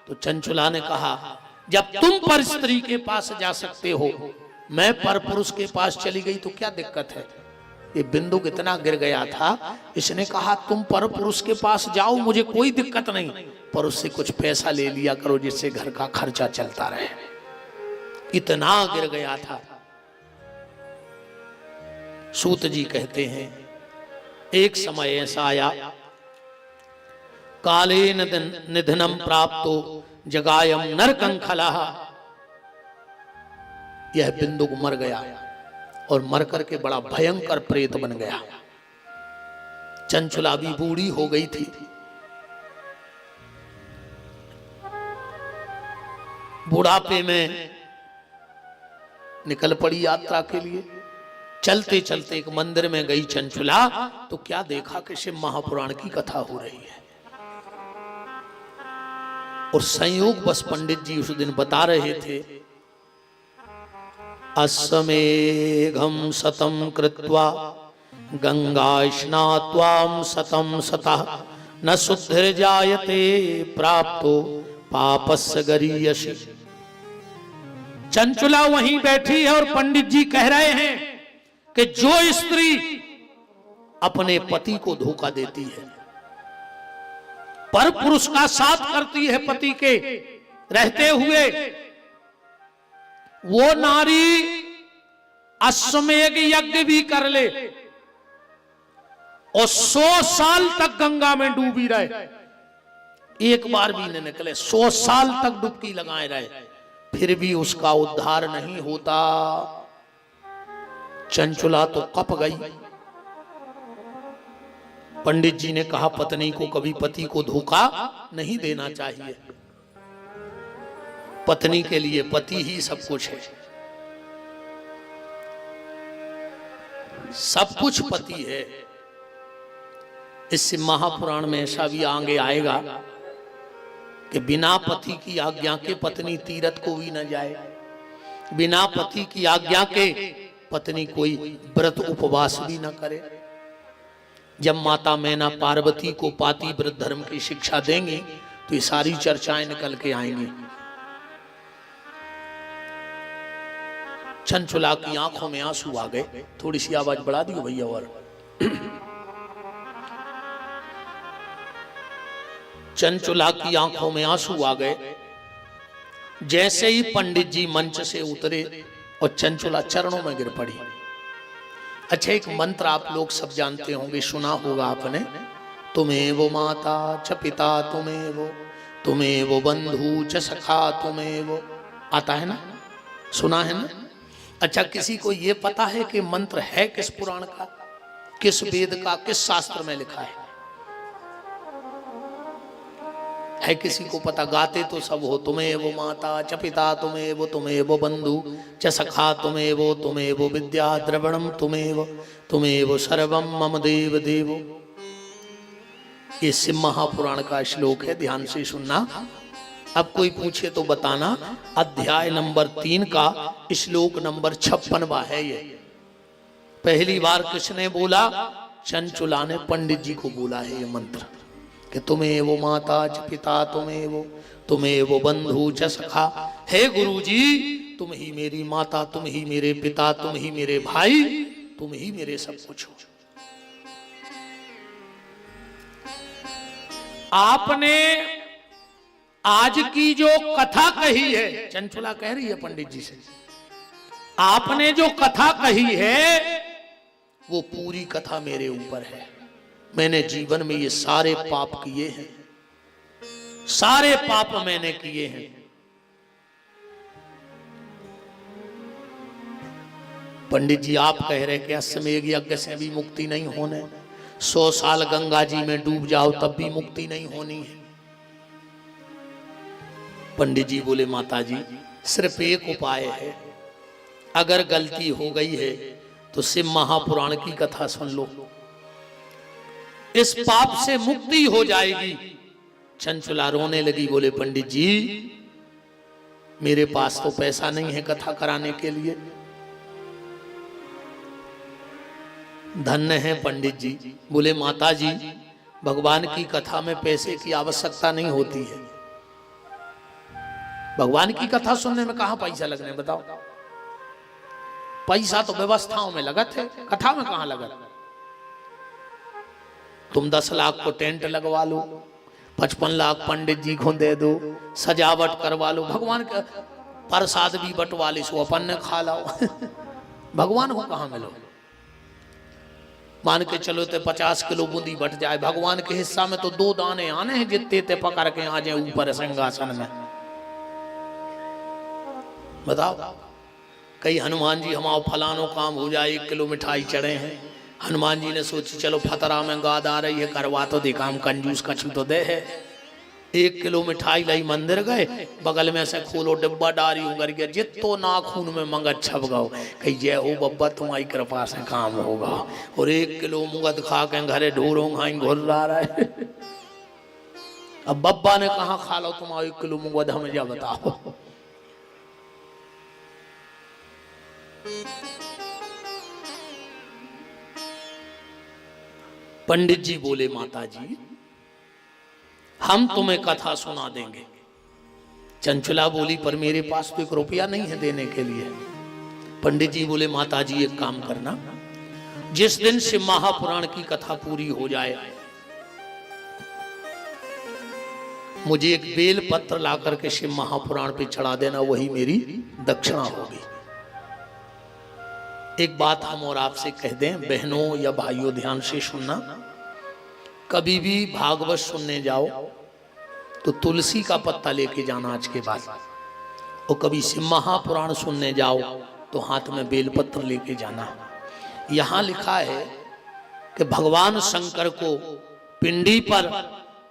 तो चंचुला ने कहा, जब तुम पर स्त्री के पास जा सकते हो, मैं पर पुरुष के पास चली गई तो क्या दिक्कत है? ये बिंदुक इतना गिर गया था, इसने कहा तुम पर पुरुष के पास जाओ, मुझे कोई दिक्कत नहीं, पर उससे कुछ पैसा ले लिया करो जिससे घर का खर्चा चलता रहे। इतना गिर गया था। सूत जी कहते हैं एक समय ऐसा आया, काले निधनम प्राप्तो जगायम नरकंखलः। यह बिंदुक मर गया और मर करके बड़ा भयंकर प्रेत बन गया। चंचुला भी बूढ़ी हो गई थी। बुढ़ापे में निकल पड़ी यात्रा के लिए। चलते चलते एक मंदिर में गई चंचुला तो क्या देखा कि शिव महापुराण की कथा हो रही है। और संयोग बस पंडित जी उस दिन बता रहे थे, अस्मेघम सतम कृत्वा गंगा स्नात्वाम सतम सतः न शुद्धिर्जायते प्राप्तो पापस्य गरीयसी। चंचुला वहीं बैठी है और पंडित जी कह रहे हैं कि जो स्त्री अपने पति को धोखा देती है, पर पुरुष का साथ करती है पति के रहते हुए, वो नारी अश्वमेघ यज्ञ भी कर ले और 100 साल तक गंगा में डूबी रहे, एक बार भी न निकले, 100 साल तक डुबकी लगाए रहे, फिर भी उसका उद्धार नहीं होता। चंचुला तो कप गई। पंडित जी ने कहा पत्नी को कभी पति को धोखा नहीं देना चाहिए। पत्नी के लिए पति ही सब कुछ है, सब कुछ पति है। इससे महापुराण में ऐसा भी आगे आएगा कि बिना पति की आज्ञा के पत्नी तीरथ को भी न जाए, बिना पति की आज्ञा के पत्नी कोई व्रत उपवास भी न करे। जब माता मैना पार्वती को पाती व्रत धर्म की शिक्षा देंगी तो ये सारी चर्चाएं निकल के आएंगी। चंचुला की आंखों में आंसू आ गए। थोड़ी सी आवाज बढ़ा दियो भैया। और चंचुला की आंखों में आंसू आ गए। जैसे ही पंडित जी मंच से उतरे और चंचुला चरणों में गिर पड़ी। अच्छा, एक मंत्र आप लोग सब जानते होंगे, सुना होगा आपने, तुम्हें वो माता च पिता तुम्हें वो बंधु च सखा तुम्हें वो, आता है ना, सुना है ना। अच्छा, किसी को ये पता है कि मंत्र है किस पुराण का, किस वेद का, किस शास्त्र में लिखा है किसी को पता? गाते तो सब हो, तुम्हें वो माता च पिता तुम्हें वो बंधु च सखा तुम्हें वो विद्या द्रवणम तुम्हें वो सर्वम मम देव देवो। ये शिव महापुराण का श्लोक है, ध्यान से सुनना। अब कोई पूछे तो बताना। अध्याय नंबर 3 का श्लोक नंबर 56वां है ये। पहली बार किसने बोला? चंचुला ने पंडित जी को बोला है ये मंत्र कि तुम्हें वो माता च पिता तुम्हें वो बंधु च सखा। हे गुरुजी, तुम ही मेरी माता, तुम ही मेरे पिता, तुम ही मेरे भाई, तुम ही मेरे सब कुछ हो। आपने आज की जो कथा कही है, चंचुला कह रही है पंडित जी से, आपने जो कथा कही है वो पूरी कथा मेरे ऊपर है। मैंने जीवन में ये सारे पाप किए हैं, सारे पाप मैंने किए हैं। पंडित जी आप कह रहे कि अश्वमेध यज्ञ से भी मुक्ति नहीं होने, 100 साल गंगा जी में डूब जाओ तब भी मुक्ति नहीं होनी है। पंडित जी बोले माता जी सिर्फ एक उपाय है, अगर गलती हो गई है तो शिव महापुराण की कथा सुन लो, इस पाप से मुक्ति हो जाएगी। चंचुला रोने लगी, बोले पंडित जी मेरे पास तो पैसा नहीं है कथा कराने के लिए। धन्य है पंडित जी। बोले माता जी भगवान की कथा में पैसे की आवश्यकता नहीं होती है, भगवान की कथा सुनने में कहां पैसा लगने, बताओ। पैसा तो व्यवस्थाओं में लगत है, कथा में कहां लगत। तुम 10 लाख को टेंट लगवा लो, 55 लाख पंडित जी को दे दो, सजावट करवा लो, भगवान का प्रसाद भी बंटवा ली, सो अपन ने खा लाओ। भगवान को कहां मिलो। मान के चलो तो 50 किलो बूंदी बट जाए, भगवान के हिस्सा में तो 2 दाने आने हैं, जितने ते पकड़ के आ जाए ऊपर सिंहासन में, बताओ। कई हनुमान जी हमारा फलानो काम हो जाए, 1 किलो मिठाई चढ़े हैं, हनुमान जी ने सोची चलो फतरा में गाद आ रही है, करवा तो दे काम, कंजूस कछु तो दे है। 1 किलो मिठाई लाई, मंदिर गए, बगल में से खोलो डिब्बा डारी उगर गया, जितो नाखून में मंगत छप गओ, कही जय हो बब्बा तुम्हारी कृपा से काम होगा। और 1 किलो मुगत खा के घरे ढोरों खाई घुर रहा है। अब बब्बा ने कहा खा लो तुम 1 किलो मुगत, हमें जा बताओ। पंडित जी बोले माता जी हम तुम्हें कथा सुना देंगे। चंचुला बोली पर मेरे पास तो 1 रुपया नहीं है देने के लिए। पंडित जी बोले माता जी एक काम करना, जिस दिन शिव महापुराण की कथा पूरी हो जाए मुझे एक बेल पत्र ला करके शिव महापुराण पे चढ़ा देना, वही मेरी दक्षिणा होगी। एक बात हम और आपसे कह दें बहनों या भाइयों, ध्यान से सुनना, कभी भी भागवत सुनने जाओ तो तुलसी का पत्ता लेके जाना आज के बाद, और कभी शिव महापुराण सुनने जाओ तो हाथ में बेलपत्र लेके जाना। यहां लिखा है कि भगवान शंकर को पिंडी पर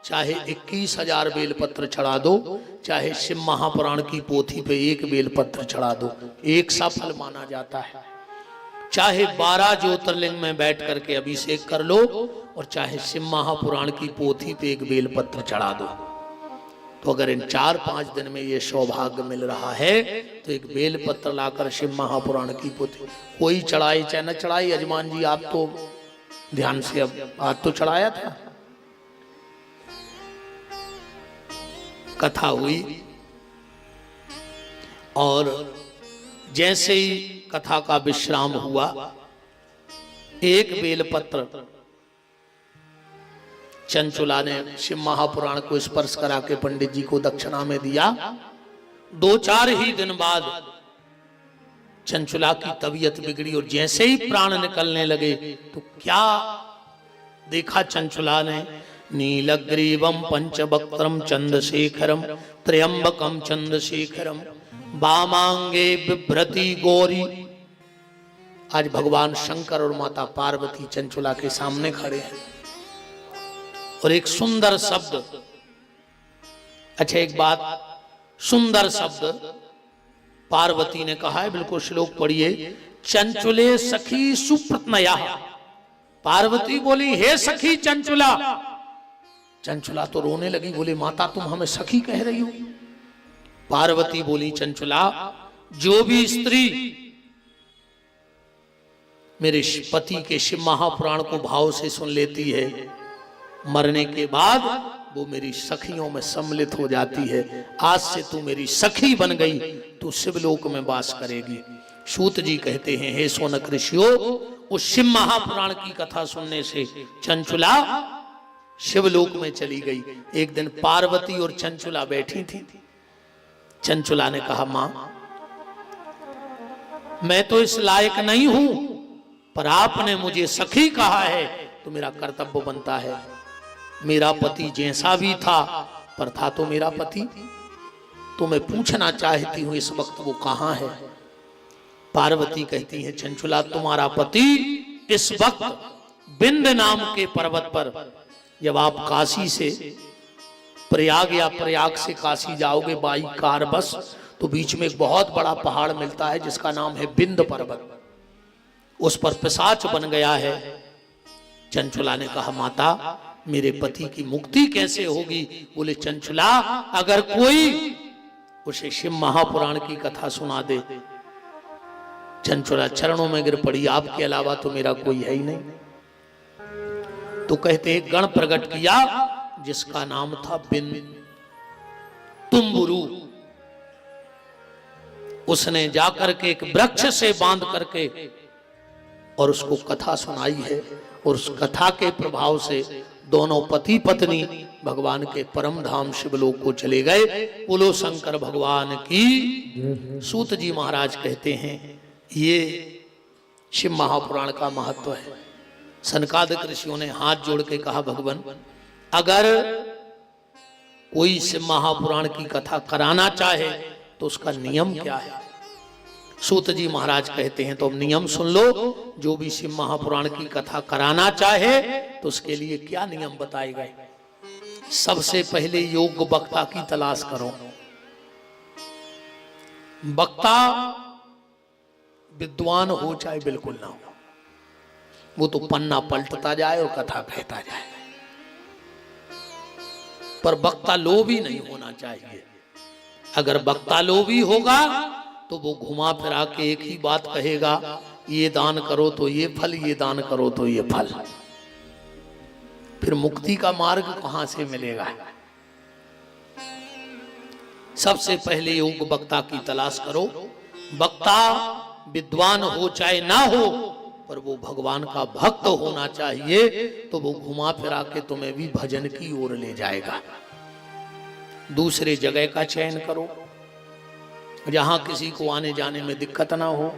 चाहे 21,000 बेलपत्र चढ़ा दो, चाहे शिव महापुराण की पोथी पे एक बेलपत्र चढ़ा दो, एक सा फल माना जाता है। चाहे 12 ज्योतिर्लिंग में बैठ करके अभिषेक कर लो और चाहे शिव महापुराण की पोथी पे एक बेलपत्र चढ़ा दो। तो अगर इन 4-5 दिन में ये सौभाग्य मिल रहा है तो एक बेलपत्र लाकर शिव महापुराण की पोथी, कोई चढ़ाई चाहे न चढ़ाई, यजमान जी आप तो ध्यान से, अब आज तो चढ़ाया था, कथा हुई और जैसे ही कथा का विश्राम हुआ, एक बेलपत्र चंचुला ने शिव महापुराण को स्पर्श करा के पंडित जी को दक्षिणा में दिया। 2-4 ही दिन बाद चंचुला की तबीयत बिगड़ी और जैसे ही प्राण निकलने लगे तो क्या देखा चंचुला ने, नीलग्रीवम पंचवक्त्रम चंद्रशेखरम त्र्यंबकम चंद्रशेखरम वामांगे बिभ्रति गौरी। आज भगवान शंकर और माता पार्वती चंचुला के सामने खड़े हैं और एक सुंदर शब्द, अच्छा एक बात, सुंदर शब्द पार्वती ने कहा है, बिल्कुल श्लोक पढ़िए, चंचुले सखी सुप्रत्नया। पार्वती बोली हे सखी चंचुला। चंचुला तो रोने लगी, बोली माता तुम हमें सखी कह रही हो। पार्वती बोली चंचुला, जो भी स्त्री मेरे पति के शिव महापुराण को भाव से सुन लेती है, मरने के बाद वो मेरी सखियों में सम्मिलित हो जाती है। आज से तू मेरी सखी बन गई, तू शिवलोक में वास करेगी। सूत जी कहते हैं, हे सोनक ऋषियों, उस शिव महापुराण की कथा सुनने से चंचुला शिवलोक में चली गई। एक दिन पार्वती और चंचुला बैठी थी। चंचुला ने कहा, मां मैं तो इस लायक नहीं हूं, पर आपने मुझे सखी कहा है तो मेरा कर्तव्य बनता है। मेरा पति जैसा भी था, पर था तो मेरा पति, तो मैं पूछना चाहती हूं इस वक्त वो कहां है। पार्वती कहती है, चंचुला तुम्हारा पति इस वक्त बिंद नाम के पर्वत पर, जब आप काशी से प्रयाग या प्रयाग से काशी जाओगे बाई कार बस, तो बीच में एक बहुत बड़ा पहाड़ मिलता है जिसका नाम है बिंद पर्वत, उस पर पिशाच बन गया है। चंचुला ने कहा, माता मेरे पति की मुक्ति कैसे होगी। बोले चंचुला, अगर कोई उसे शिव महापुराण की कथा सुना दे। चंचुला चरणों में गिर पड़ी, आपके अलावा तो मेरा कोई है ही नहीं। तो कहते हैं गण प्रकट किया जिसका नाम था बिन तुम्बुरु। उसने जाकर के एक वृक्ष से बांध करके और उसको कथा सुनाई है, और उस कथा के प्रभाव से दोनों पति पत्नी भगवान के परम धाम शिवलोक को चले गए। बोलो शंकर भगवान की। सूत जी महाराज कहते हैं ये शिव महापुराण का महत्व है। सनकादिक ऋषियों ने हाथ जोड़ के कहा, भगवान अगर कोई शिव महापुराण की कथा कराना चाहे तो उसका नियम क्या है। सूत जी महाराज कहते हैं, तो अब नियम सुन लो, जो भी शिव महापुराण की कथा कराना चाहे तो उसके लिए क्या नियम बताए गए। सबसे पहले योग्य वक्ता की तलाश करो। वक्ता विद्वान हो चाहे बिल्कुल ना हो, वो तो पन्ना पलटता जाए और कथा कहता जाए, पर वक्ता लोभी नहीं होना चाहिए। अगर वक्ता लोभी होगा तो वो घुमा फिरा के एक ही बात कहेगा, ये दान करो तो ये फल, ये दान करो तो ये फल। फिर मुक्ति का मार्ग कहां से मिलेगा। सबसे पहले योग्य वक्ता की तलाश करो। वक्ता विद्वान हो चाहे ना हो, पर वो भगवान का भक्त होना चाहिए, तो वो घुमा फिरा के तुम्हें भी भजन की ओर ले जाएगा। दूसरे जगह का चयन करो जहां किसी को आने जाने में दिक्कत ना हो।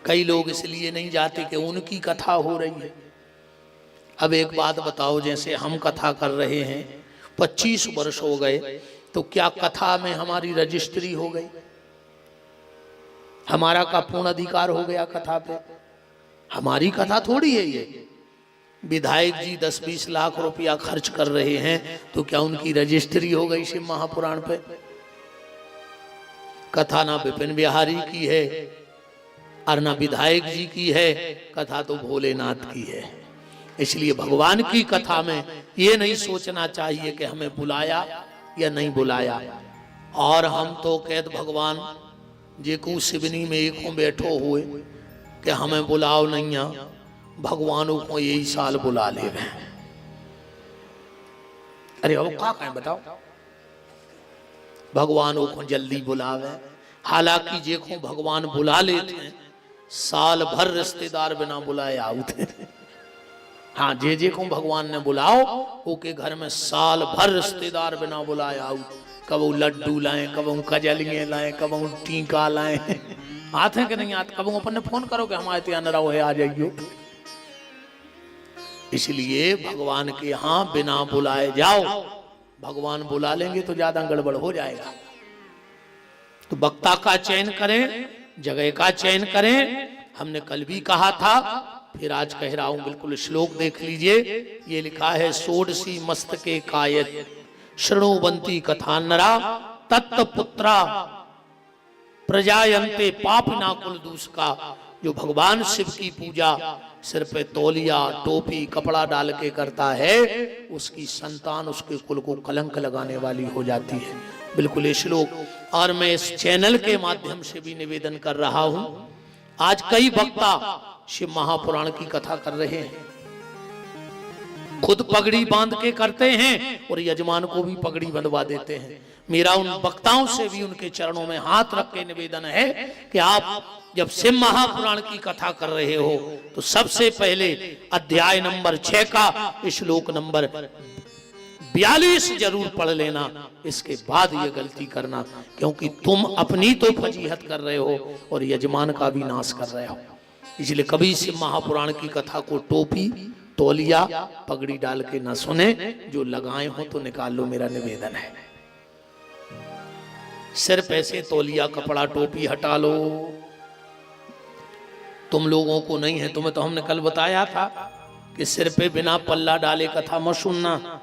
कई लोग इसलिए नहीं जाते कि उनकी कथा हो रही है। अब एक बात बताओ, जैसे हम कथा कर रहे हैं 25 वर्ष हो गए, तो क्या कथा में हमारी रजिस्ट्री हो गई? हमारा का पूर्ण अधिकार हो गया कथा पे? हमारी कथा थोड़ी है ये। विधायक जी 10-20 लाख रुपया खर्च कर रहे हैं तो क्या उनकी रजिस्ट्री हो गई शिव महापुराण पे? कथा ना विपिन बिहारी की है और ना विधायक जी की है, कथा तो भोलेनाथ की है। इसलिए भगवान की कथा में ये नहीं सोचना चाहिए कि हमें बुलाया या नहीं बुलाया। और हम तो कहते भगवान जे को शिवनी में एक बैठो हुए कि हमें बुलाओ नहीं, भगवानों को यही साल बुला ले। अरे वो क्या कहें बताओ, भगवानों को जल्दी बुलावे। हालांकि देखो भगवान बुला लेते हैं, साल भर रिश्तेदार बिना बुलाए आउते। हाँ जे को भगवान ने बुलाओ ओके घर में साल भर रिश्तेदार बिना बुलाए आउ। कब लड्डू लाए, कब कजलियां लाए, कब टीका लाए, आते हैं कि नहीं आते? कब अपन ने फोन करो कि हमारे ત્યાં न रहो है, आ जाइयो। इसलिए भगवान के यहाँ बिना बुलाए जाओ। भगवान बुला लेंगे तो ज्यादा गड़बड़ हो जाएगा। तो वक्ता का चयन करें, जगह का चयन करें। हमने कल भी कहा था, फिर आज कह रहा हूं, बिल्कुल श्लोक देख लीजिए। ये लिखा है, षोडशी मस्तके कायत शृणुवंती कथा नरा तत्पुत्रा प्रजायन्ते पापिना कुल दूषका। जो भगवान शिव की पूजा सिर पे तौलिया टोपी कपड़ा डाल के करता है, उसकी संतान उसके कुल को कलंक लगाने वाली हो जाती है। बिल्कुल ये श्लोक। और मैं इस चैनल के माध्यम से भी निवेदन कर रहा हूं, आज कई वक्ता शिव महापुराण की कथा कर रहे हैं, खुद पगड़ी बांध के करते हैं और यजमान को भी पगड़ी बंधवा देते हैं। मेरा उन वक्ताओं से भी उनके चरणों में हाथ रख के निवेदन है कि आप जब शिव महापुराण की कथा कर रहे हो तो सबसे पहले अध्याय नंबर 6 का श्लोक नंबर 42 जरूर पढ़ लेना, इसके बाद ये गलती करना, क्योंकि तुम अपनी तो फजीहत कर रहे हो और यजमान का भी नाश कर रहे हो। इसलिए कभी शिव महापुराण की कथा को टोपी तौलिया पगड़ी डाल के ना सुने। जो लगाए हो तो निकाल लो, मेरा निवेदन है। सिर्फ ऐसे तौलिया कपड़ा टोपी हटा लो। तुम लोगों को नहीं है, तुम्हें तो हमने कल बताया था कि सिर पे बिना पल्ला डाले कथा मत सुनना।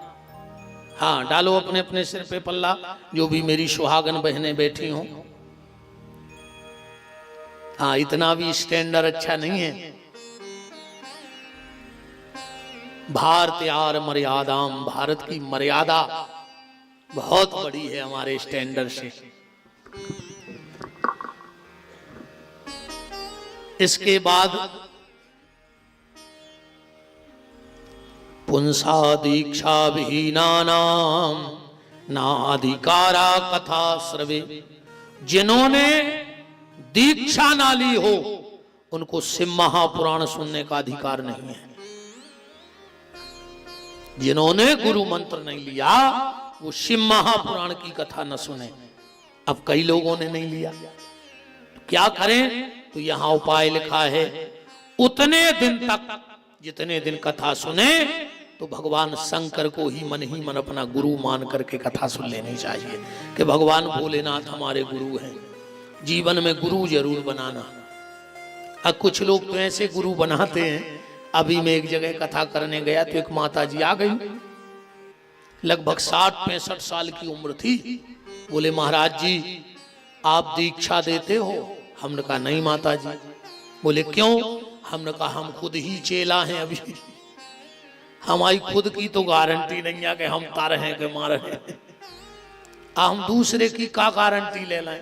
हाँ, डालो अपने अपने सिर पे पल्ला, जो भी मेरी सुहागन बहनें बैठी हों। हाँ, इतना भी स्टैंडर्ड अच्छा नहीं है। भारत यार मर्यादाम, भारत की मर्यादा बहुत बड़ी है हमारे स्टैंडर्ड से। इसके बाद पुंसा दीक्षा विहीनानाम नाधिकारा कथा श्रवे। जिन्होंने दीक्षा ना ली हो उनको शिव महापुराण सुनने का अधिकार नहीं है। जिन्होंने गुरु मंत्र नहीं लिया वो शिव महापुराण की कथा न सुने। अब कई लोगों ने नहीं लिया, क्या करें? तो यहां उपाय लिखा है, उतने दिन तक जितने दिन कथा सुने तो भगवान शंकर को ही मन अपना गुरु मान करके कथा सुन लेनी चाहिए कि भगवान भोलेनाथ हमारे गुरु हैं। जीवन में गुरु जरूर बनाना। अब कुछ लोग तो ऐसे गुरु बनाते हैं। अभी मैं एक जगह कथा करने गया तो एक माता जी आ गई, लगभग 60-65 साल की उम्र थी। बोले महाराज जी आप दीक्षा देते हो? हमने कहा नहीं माता जी। बोले क्यों? हमने कहा हम खुद ही चेला हैं, अभी हमारी खुद की तो गारंटी नहीं है कि हम तारे हैं कि मारे हैं। हम दूसरे की का गारंटी ले लाएं?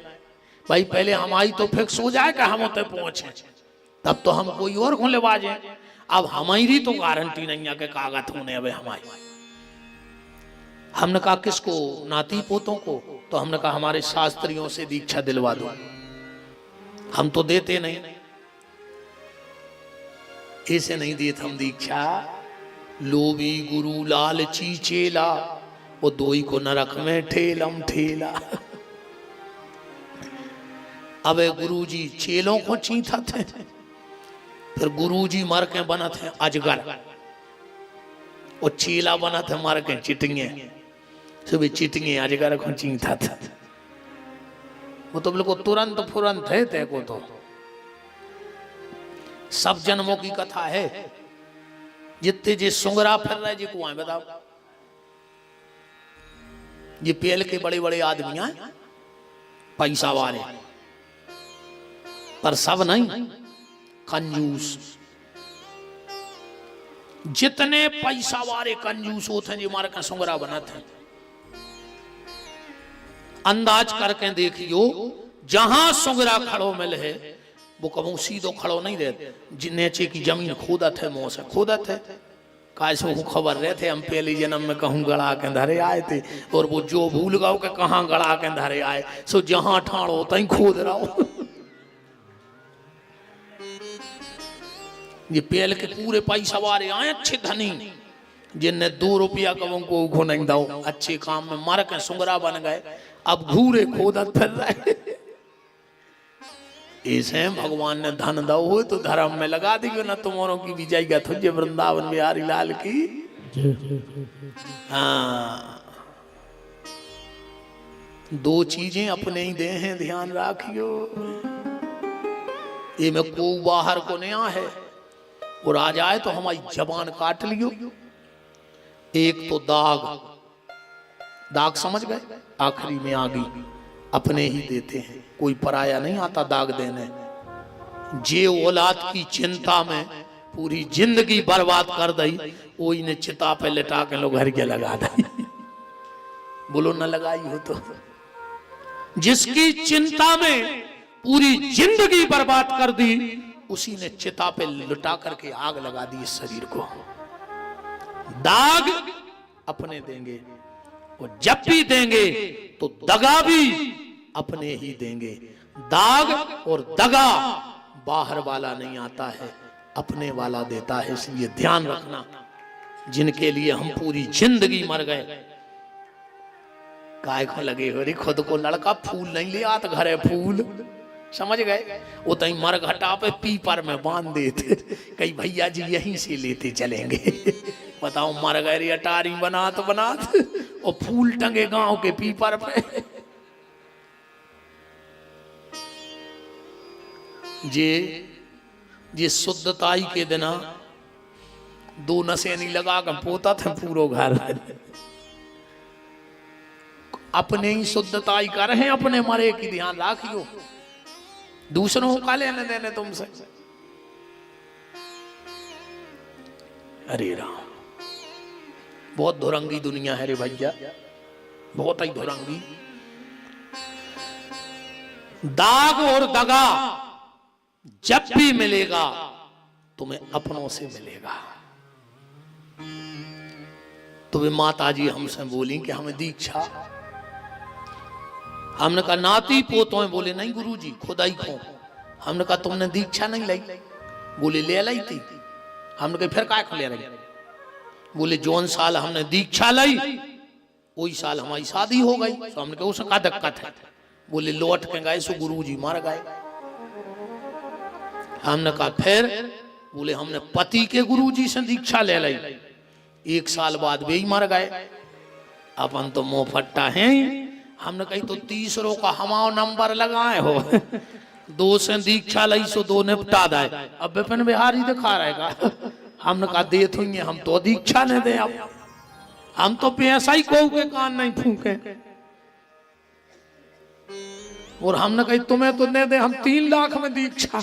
भाई पहले हमारी तो फिक्स हो जाए कि हम उतने पहुंचे, तब तो हम कोई और को लेवा जाए। अब हमारी तो गारंटी नहीं है कि कागज होने अब हमारी। हमने कहा किसको? नाती पोतों को। तो हमने कहा हमारे शास्त्रियों से दीक्षा दिलवा दो, हम तो देते नहीं। ऐसे नहीं देते हम दीक्षा। लोभी गुरु लालची चेला, वो दोई को नरक में ठेलम ठेला। अब गुरुजी चेलों को चीता थे, फिर गुरुजी मर के बना थे अजगर, और चेला बना थे मर के चिटिंगे। सुबह चिटिंगे अजगर को चीता था। वो तो बिल्कुल तुरंत फुरंत है ते को तो सब जन्मों की कथा है। जितने जे सुंगरा फिर रहे जी कुआं बताओ, ये पेल के बड़े बड़े आदमी हैं, पैसा वाले, पर सब नहीं, कंजूस। जितने पैसा वाले कंजूस होते हैं जी मारे का सुंगरा बनाते हैं। अंदाज करके देखियो, जहां सुंगरा खड़ो मिल है वो कबू सीधो खड़ो नहीं रहते। नीचे की जमीन खोदत है, मुंह से खोदत है। कैसे वो खबर रहे थे हम पहले जन्म में कहूँ गड़ा के धरे आए थे, और वो जो भूल गओ के कहाँ गड़ा के धरे आए, सो जहां ठाणो तहीं खोद रहा हो। ये पहले के पूरे पैसा वाले आए अच्छे धनी, जिनने 2 रुपया कबों को घो नहीं दो, अच्छे काम में मर के सुंगरा बन गए, अब घूरे खोदत फिर रहे। ऐसे भगवान ने धन दो हो तो धर्म में लगा दियो ना, तुम्हारों की भी जाएगा तुझे वृंदावन बिहारी लाल की। हाँ, 2 चीजें अपने ही दे हैं, ध्यान रखियो। ये में को बाहर को नया है, और आ जाए तो हमारी जबान काट लियो। एक तो दाग, दाग समझ गए, आखिरी में आगी अपने ही देते हैं, कोई पराया नहीं आता दाग देने। जे औलाद की चिंता में पूरी जिंदगी बर्बाद कर दई, वो इन्हें चिता पे लेटा के लोग घर के लगा दई। बोलो न लगाई हो तो। जिसकी चिंता में पूरी जिंदगी बर्बाद कर दी, उसी ने चिता पे लुटा करके आग लगा दी इस शरीर को। दाग अपने देंगे, और जब भी देंगे तो दगा भी अपने ही देंगे। दाग और दगा बाहर वाला नहीं आता है, अपने वाला देता है। इसलिए ध्यान रखना, जिनके लिए हम पूरी जिंदगी मर गए, काय को लगे हो रे खुद को लड़का फूल नहीं ले आता घरे फूल, समझ गए, वो तई मर घटा पे पीपर में बांध देते, कई भैया जी यहीं से लेते चलेंगे। बताओ मर गए रे अटारी बनात बनात, और फूल टंगे गांव के पीपर पे। जे शुद्धताई के दिना 2 नशे नहीं लगा कर पोता था पूरो घर। अपने ही शुद्धताई कर हैं, अपने मरे की ध्यान रखियो, दूसरों का लेने देने तुमसे। अरे राम, बहुत धुरंगी दुनिया है रे भैया, बहुत ही धुरंगी। दाग और दगा जब भी मिलेगा तुम्हें अपनों से मिलेगा। तो वे माता जी हमसे बोली कि हमें दीक्षा, हमने कहा नाती पोतों, बोले नहीं गुरुजी खुदा ही को। हमने कहा तुमने दीक्षा नहीं लाई, बोले ले लाई थी। हमने कहा फिर काय को ले रही, बोले जौन साल हमने दीक्षा लाई वही साल हमारी शादी हो गई। तो हमने कहा उसका दिक्कत है, बोले लौट के गए सो गुरुजी मर गए। हमने कहा फिर, बोले हमने पति के गुरुजी से दीक्षा ले लाई, 1 साल बाद वे ही मर गए। अपन तो मुंह फट्टा है। हमने कही तो तीसरों का हमाओ नंबर लगाए हो, 2 से दीक्षा लाई सो 2 निपटा दाए। अब विपिन बिहारी दिखा रहेगा। हमने कहा दे तो हम तो दीक्षा नहीं दे, अब हम तो पैसा ही को के कान नहीं फूके। और हमने कही तुम्हें तो नहीं दे, हम 3 लाख में दीक्षा।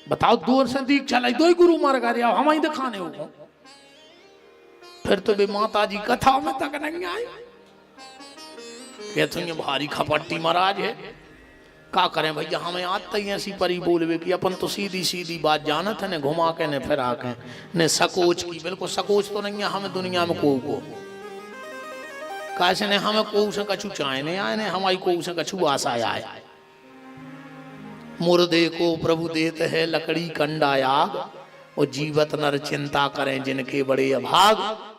बताओ 2 से दीक्षा लाई, 2 ही गुरु मार गए, हम ही दिखाने हो। फिर तो बे माता जी कथा में तक नहीं आए। कहते हैं भारी खपट्टी महाराज है, का करें भैया, हमें आते ही ऐसी परी बोलवे कि अपन तो सीधी सीधी बात जानत है, ने घुमा के ने फिरा के ने सकोच की। बिल्कुल सकोच तो नहीं है हमें दुनिया में को कैसे ने हमें को से कछु चाहे नहीं आए, ने हमारी को से कछु आशा आए। मुर्दे को प्रभु देते है लकड़ी कंडा आग, और जीवत नर चिंता करें जिनके बड़े अभाग।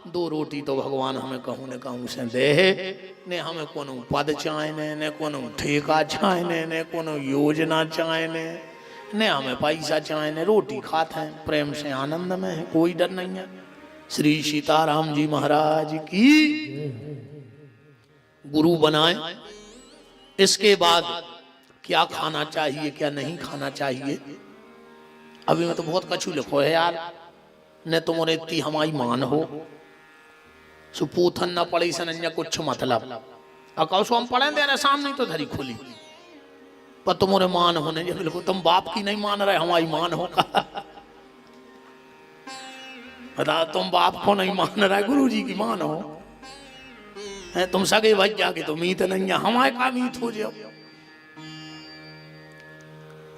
2 रोटी तो भगवान हमें कहूँ न कहूँ से दे, ने हमें कोनो पद चाहने, ने कोनो ठेका चाहने, ने कोनो योजना चाहने, ने हमें पैसा चाहने। रोटी खाते हैं प्रेम से, आनंद में है, कोई डर नहीं है। श्री सीताराम जी महाराज की। गुरु बनाए, इसके बाद क्या खाना चाहिए क्या नहीं खाना चाहिए, अभी में तो बहुत कछु लिखो है यार, न तुमने इतनी हमारी मान हो, सुपूथन न पड़ी सन कुछ मतलब अकाउ सो हम पढ़े दे सामने तो धरी खुली, पर तुम्हारे मान होने बिल्कुल तुम बाप की नहीं मान रहे, हमारी मान हो का बता, तुम बाप को नहीं मान रहे, गुरु जी की मान हो है, तुम सगे भैया की तो मीत नहीं है, हमारे का मीत हो जाओ।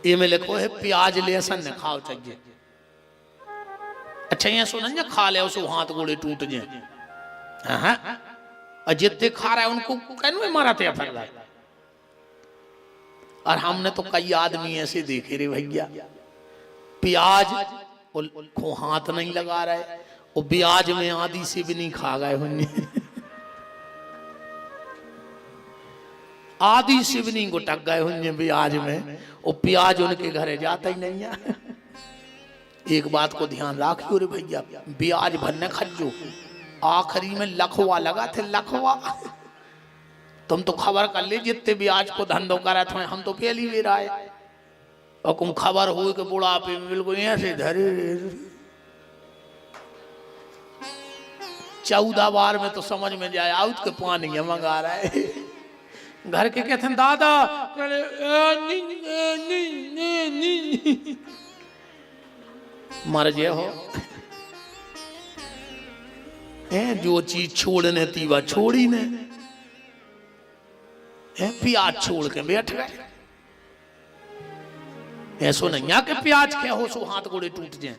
ये में लिखो है प्याज लहसुन न खाओ चाहिए। अच्छा ये सुन खा ले उसो हाथ गोड़े टूट जाए, और जितने खा रहा है उनको कहने मारा थे फिर रहा है। और हमने तो कई आदमी ऐसे देखे रे भैया, प्याज को हाथ नहीं लगा रहे, वो ब्याज में आधी से भी नहीं खा गए होंगे आधी से भी नहीं गुटक गए होंगे ब्याज में, वो प्याज उनके घरे जाता ही नहीं है। एक बात को ध्यान रखियो रे भैया, ब्याज भरने खज्जो आखिरी में लखवा लगा थे, लखवा तुम तो खबर कर ले जितने ब्याज को धंधो करा था, हम तो पहली बेर आए और तुम खबर हो कि बुढ़ापे में बिल्कुल ऐसे धरे 14 बार में तो समझ में जाए आउट के पानी मंगा रहा है। घर के कहते हैं दादा मर जे हो जो चीज छोड़ने थी वह छोड़ी ने, प्याज छोड़ के बैठ गए। ऐसो नहीं है कि प्याज क्या हो सो हाथ गोड़े टूट जाए।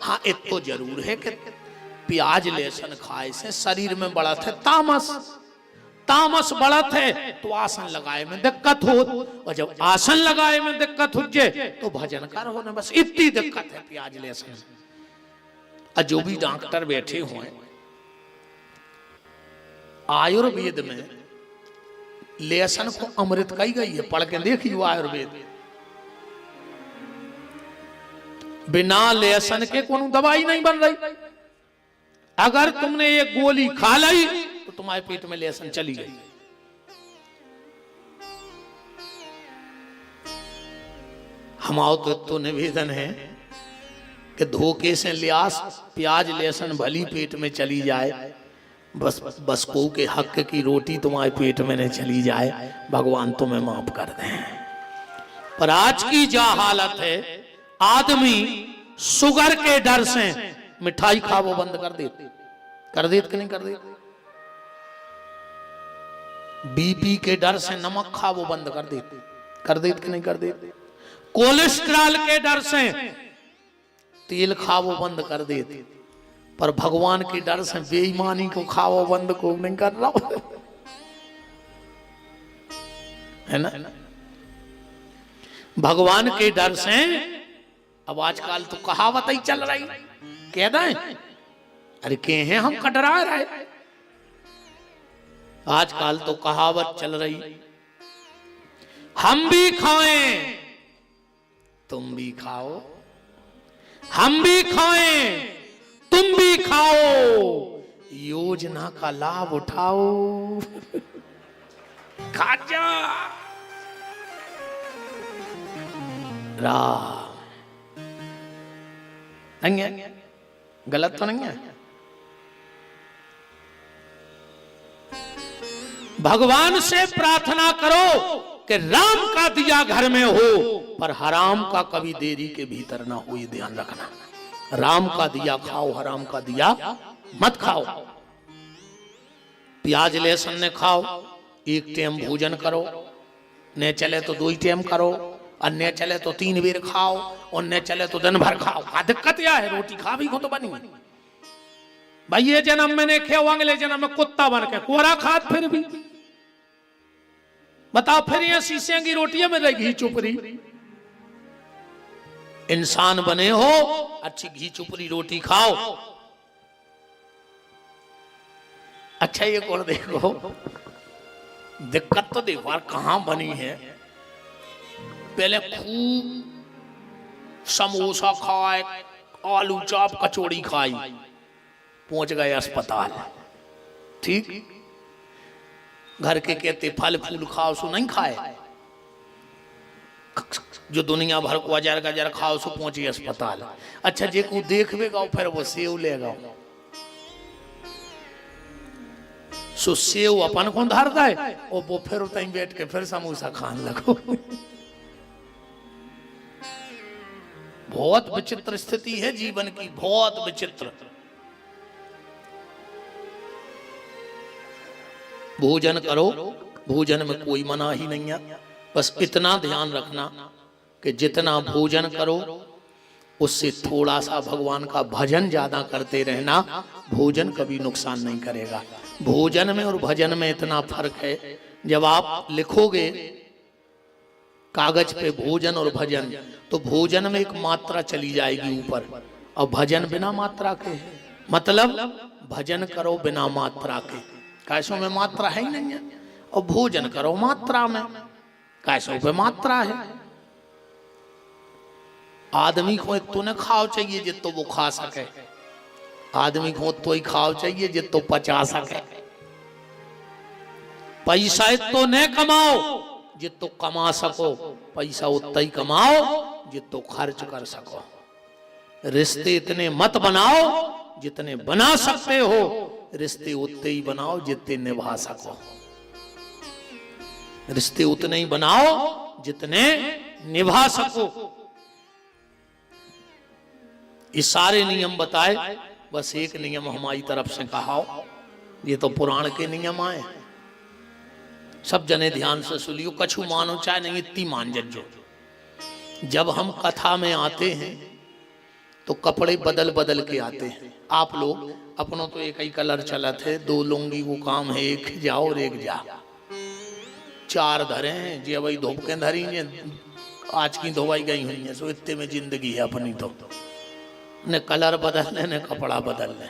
हाँ एक तो जरूर है कि प्याज लहसुन खाए से शरीर में बढ़त है तामस, तामस बढ़त है तो आसन लगाए में दिक्कत हो, और जब आसन लगाए में दिक्कत हो जाए तो भजन कर हो ना, बस इतनी दिक्कत है प्याज लहसुन। और जो भी डॉक्टर बैठे हुए आयुर्वेद में लहसुन को अमृत कही गई है, पढ़ के देखिए आयुर्वेद। बिना लहसुन के कोई दवाई नहीं बन रही। अगर तुमने ये गोली खा ली तो तुम्हारे पेट में लहसुन चली गई। हमारा तो निवेदन है कि धोखे से लियास प्याज लहसुन भली पेट में चली जाए, बस बस को के हक की रोटी तुम्हारे पेट में नहीं चली जाए, भगवान तुम्हें माफ कर दें। पर आज की जो हालत है, आदमी शुगर के डर से मिठाई खावो बंद कर देते कि नहीं कर देते, बीपी के डर से नमक खावो बंद कर देते कि नहीं कर देते, कोलेस्ट्रॉल के डर से तेल खावो बंद कर देते, पर भगवान के डर से बेईमानी को खावो बंद को नहीं कर रहा है ना। भगवान के डर से अब आजकल तो कहावत ही चल रही, कह दें अरे के हैं हम कटरा रहे, आजकल तो कहावत चल रही, हम भी खाएं तुम भी खाओ, हम भी खाएं तुम भी खाओ, योजना का लाभ उठाओ। खाजा राम नहीं है, गलत तो नहीं है। भगवान से प्रार्थना करो कि राम का दिया घर में हो, पर हराम का कभी देरी के भीतर ना हो, ये ध्यान रखना। राम का दिया खाओ, हराम का दिया मत खाओ। प्याज लहसुन ने खाओ, एक टाइम भोजन करो, न चले तो 2 टाइम करो, और न चले तो 3 बेर खाओ, और न चले तो दिन भर खाओ। क्या दिक्कत क्या है, रोटी खा भी को तो बनी भाई। ये जन्म मैंने खे, अगले जन्म में कुत्ता बन के कोरा खात फिर भी बताओ, फिर ये शीशे की रोटियां में घी चुपरी। इंसान बने हो, अच्छी घी चुपरी रोटी खाओ। अच्छा ये और देखो, दिक्कत तो देखो यार कहां बनी है। पहले खूब समोसा खाए, आलू चाप कचौड़ी खाई, पहुंच गए अस्पताल। ठीक, घर के कहते फल फूल खाओ, सो नहीं खाए, जो दुनिया भर को अजर गजर खाओ सो पहुंची अस्पताल। अच्छा जे को देखबे गाओ फिर वो सेव लेगा, सो सेव अपन को धर दे और वो फिर उतई बैठ के फिर समोसा खान लगो। बहुत विचित्र स्थिति है जीवन की, बहुत विचित्र। भोजन करो, भोजन में कोई मना ही नहीं है, बस इतना ध्यान रखना कि जितना भोजन करो उससे थोड़ा सा भगवान का भजन ज्यादा करते रहना। भोजन कभी नुकसान नहीं करेगा। भोजन में और भजन में इतना फर्क है, जब आप लिखोगे कागज पे भोजन और भजन, तो भोजन में एक मात्रा चली जाएगी ऊपर, और भजन बिना मात्रा के है। मतलब भजन करो बिना मात्रा के, कैसों में मात्रा है ही नहीं है, और भोजन करो मात्रा में, कैसों पे मात्रा है। आदमी को एक तो न खाओ चाहिए जितो वो खा सके, आदमी को तो ही खाओ चाहिए जितो पचा सके। पैसा तो न कमाओ जितो कमा सको, पैसा उतना ही कमाओ जितो खर्च कर सको। रिश्ते इतने मत बनाओ जितने बना सकते हो, रिश्ते उतने ही बनाओ जितने निभा सको। रिश्ते उतने ही बनाओ जितने निभा सको। ये सारे नियम बताए, बस एक नियम हमारी तरफ से कहा, ये तो पुराण के नियम आए, सब जने ध्यान से सुनियो, कछु मानो चाहे नहीं, इतनी मान जज्जो। जब हम कथा में आते हैं तो कपड़े बदल बदल के आते हैं। आप लोग अपनों तो एक ही कलर चला थे, 2 लुंगी वो काम है, एक जाओ और एक जा, 4 धरे हैं जी भाई, धोप के धरी आज की धोवाई गई हुई है, सो इतने में जिंदगी है अपनी। तो ने कलर बदल ले, ने कपड़ा बदल ले।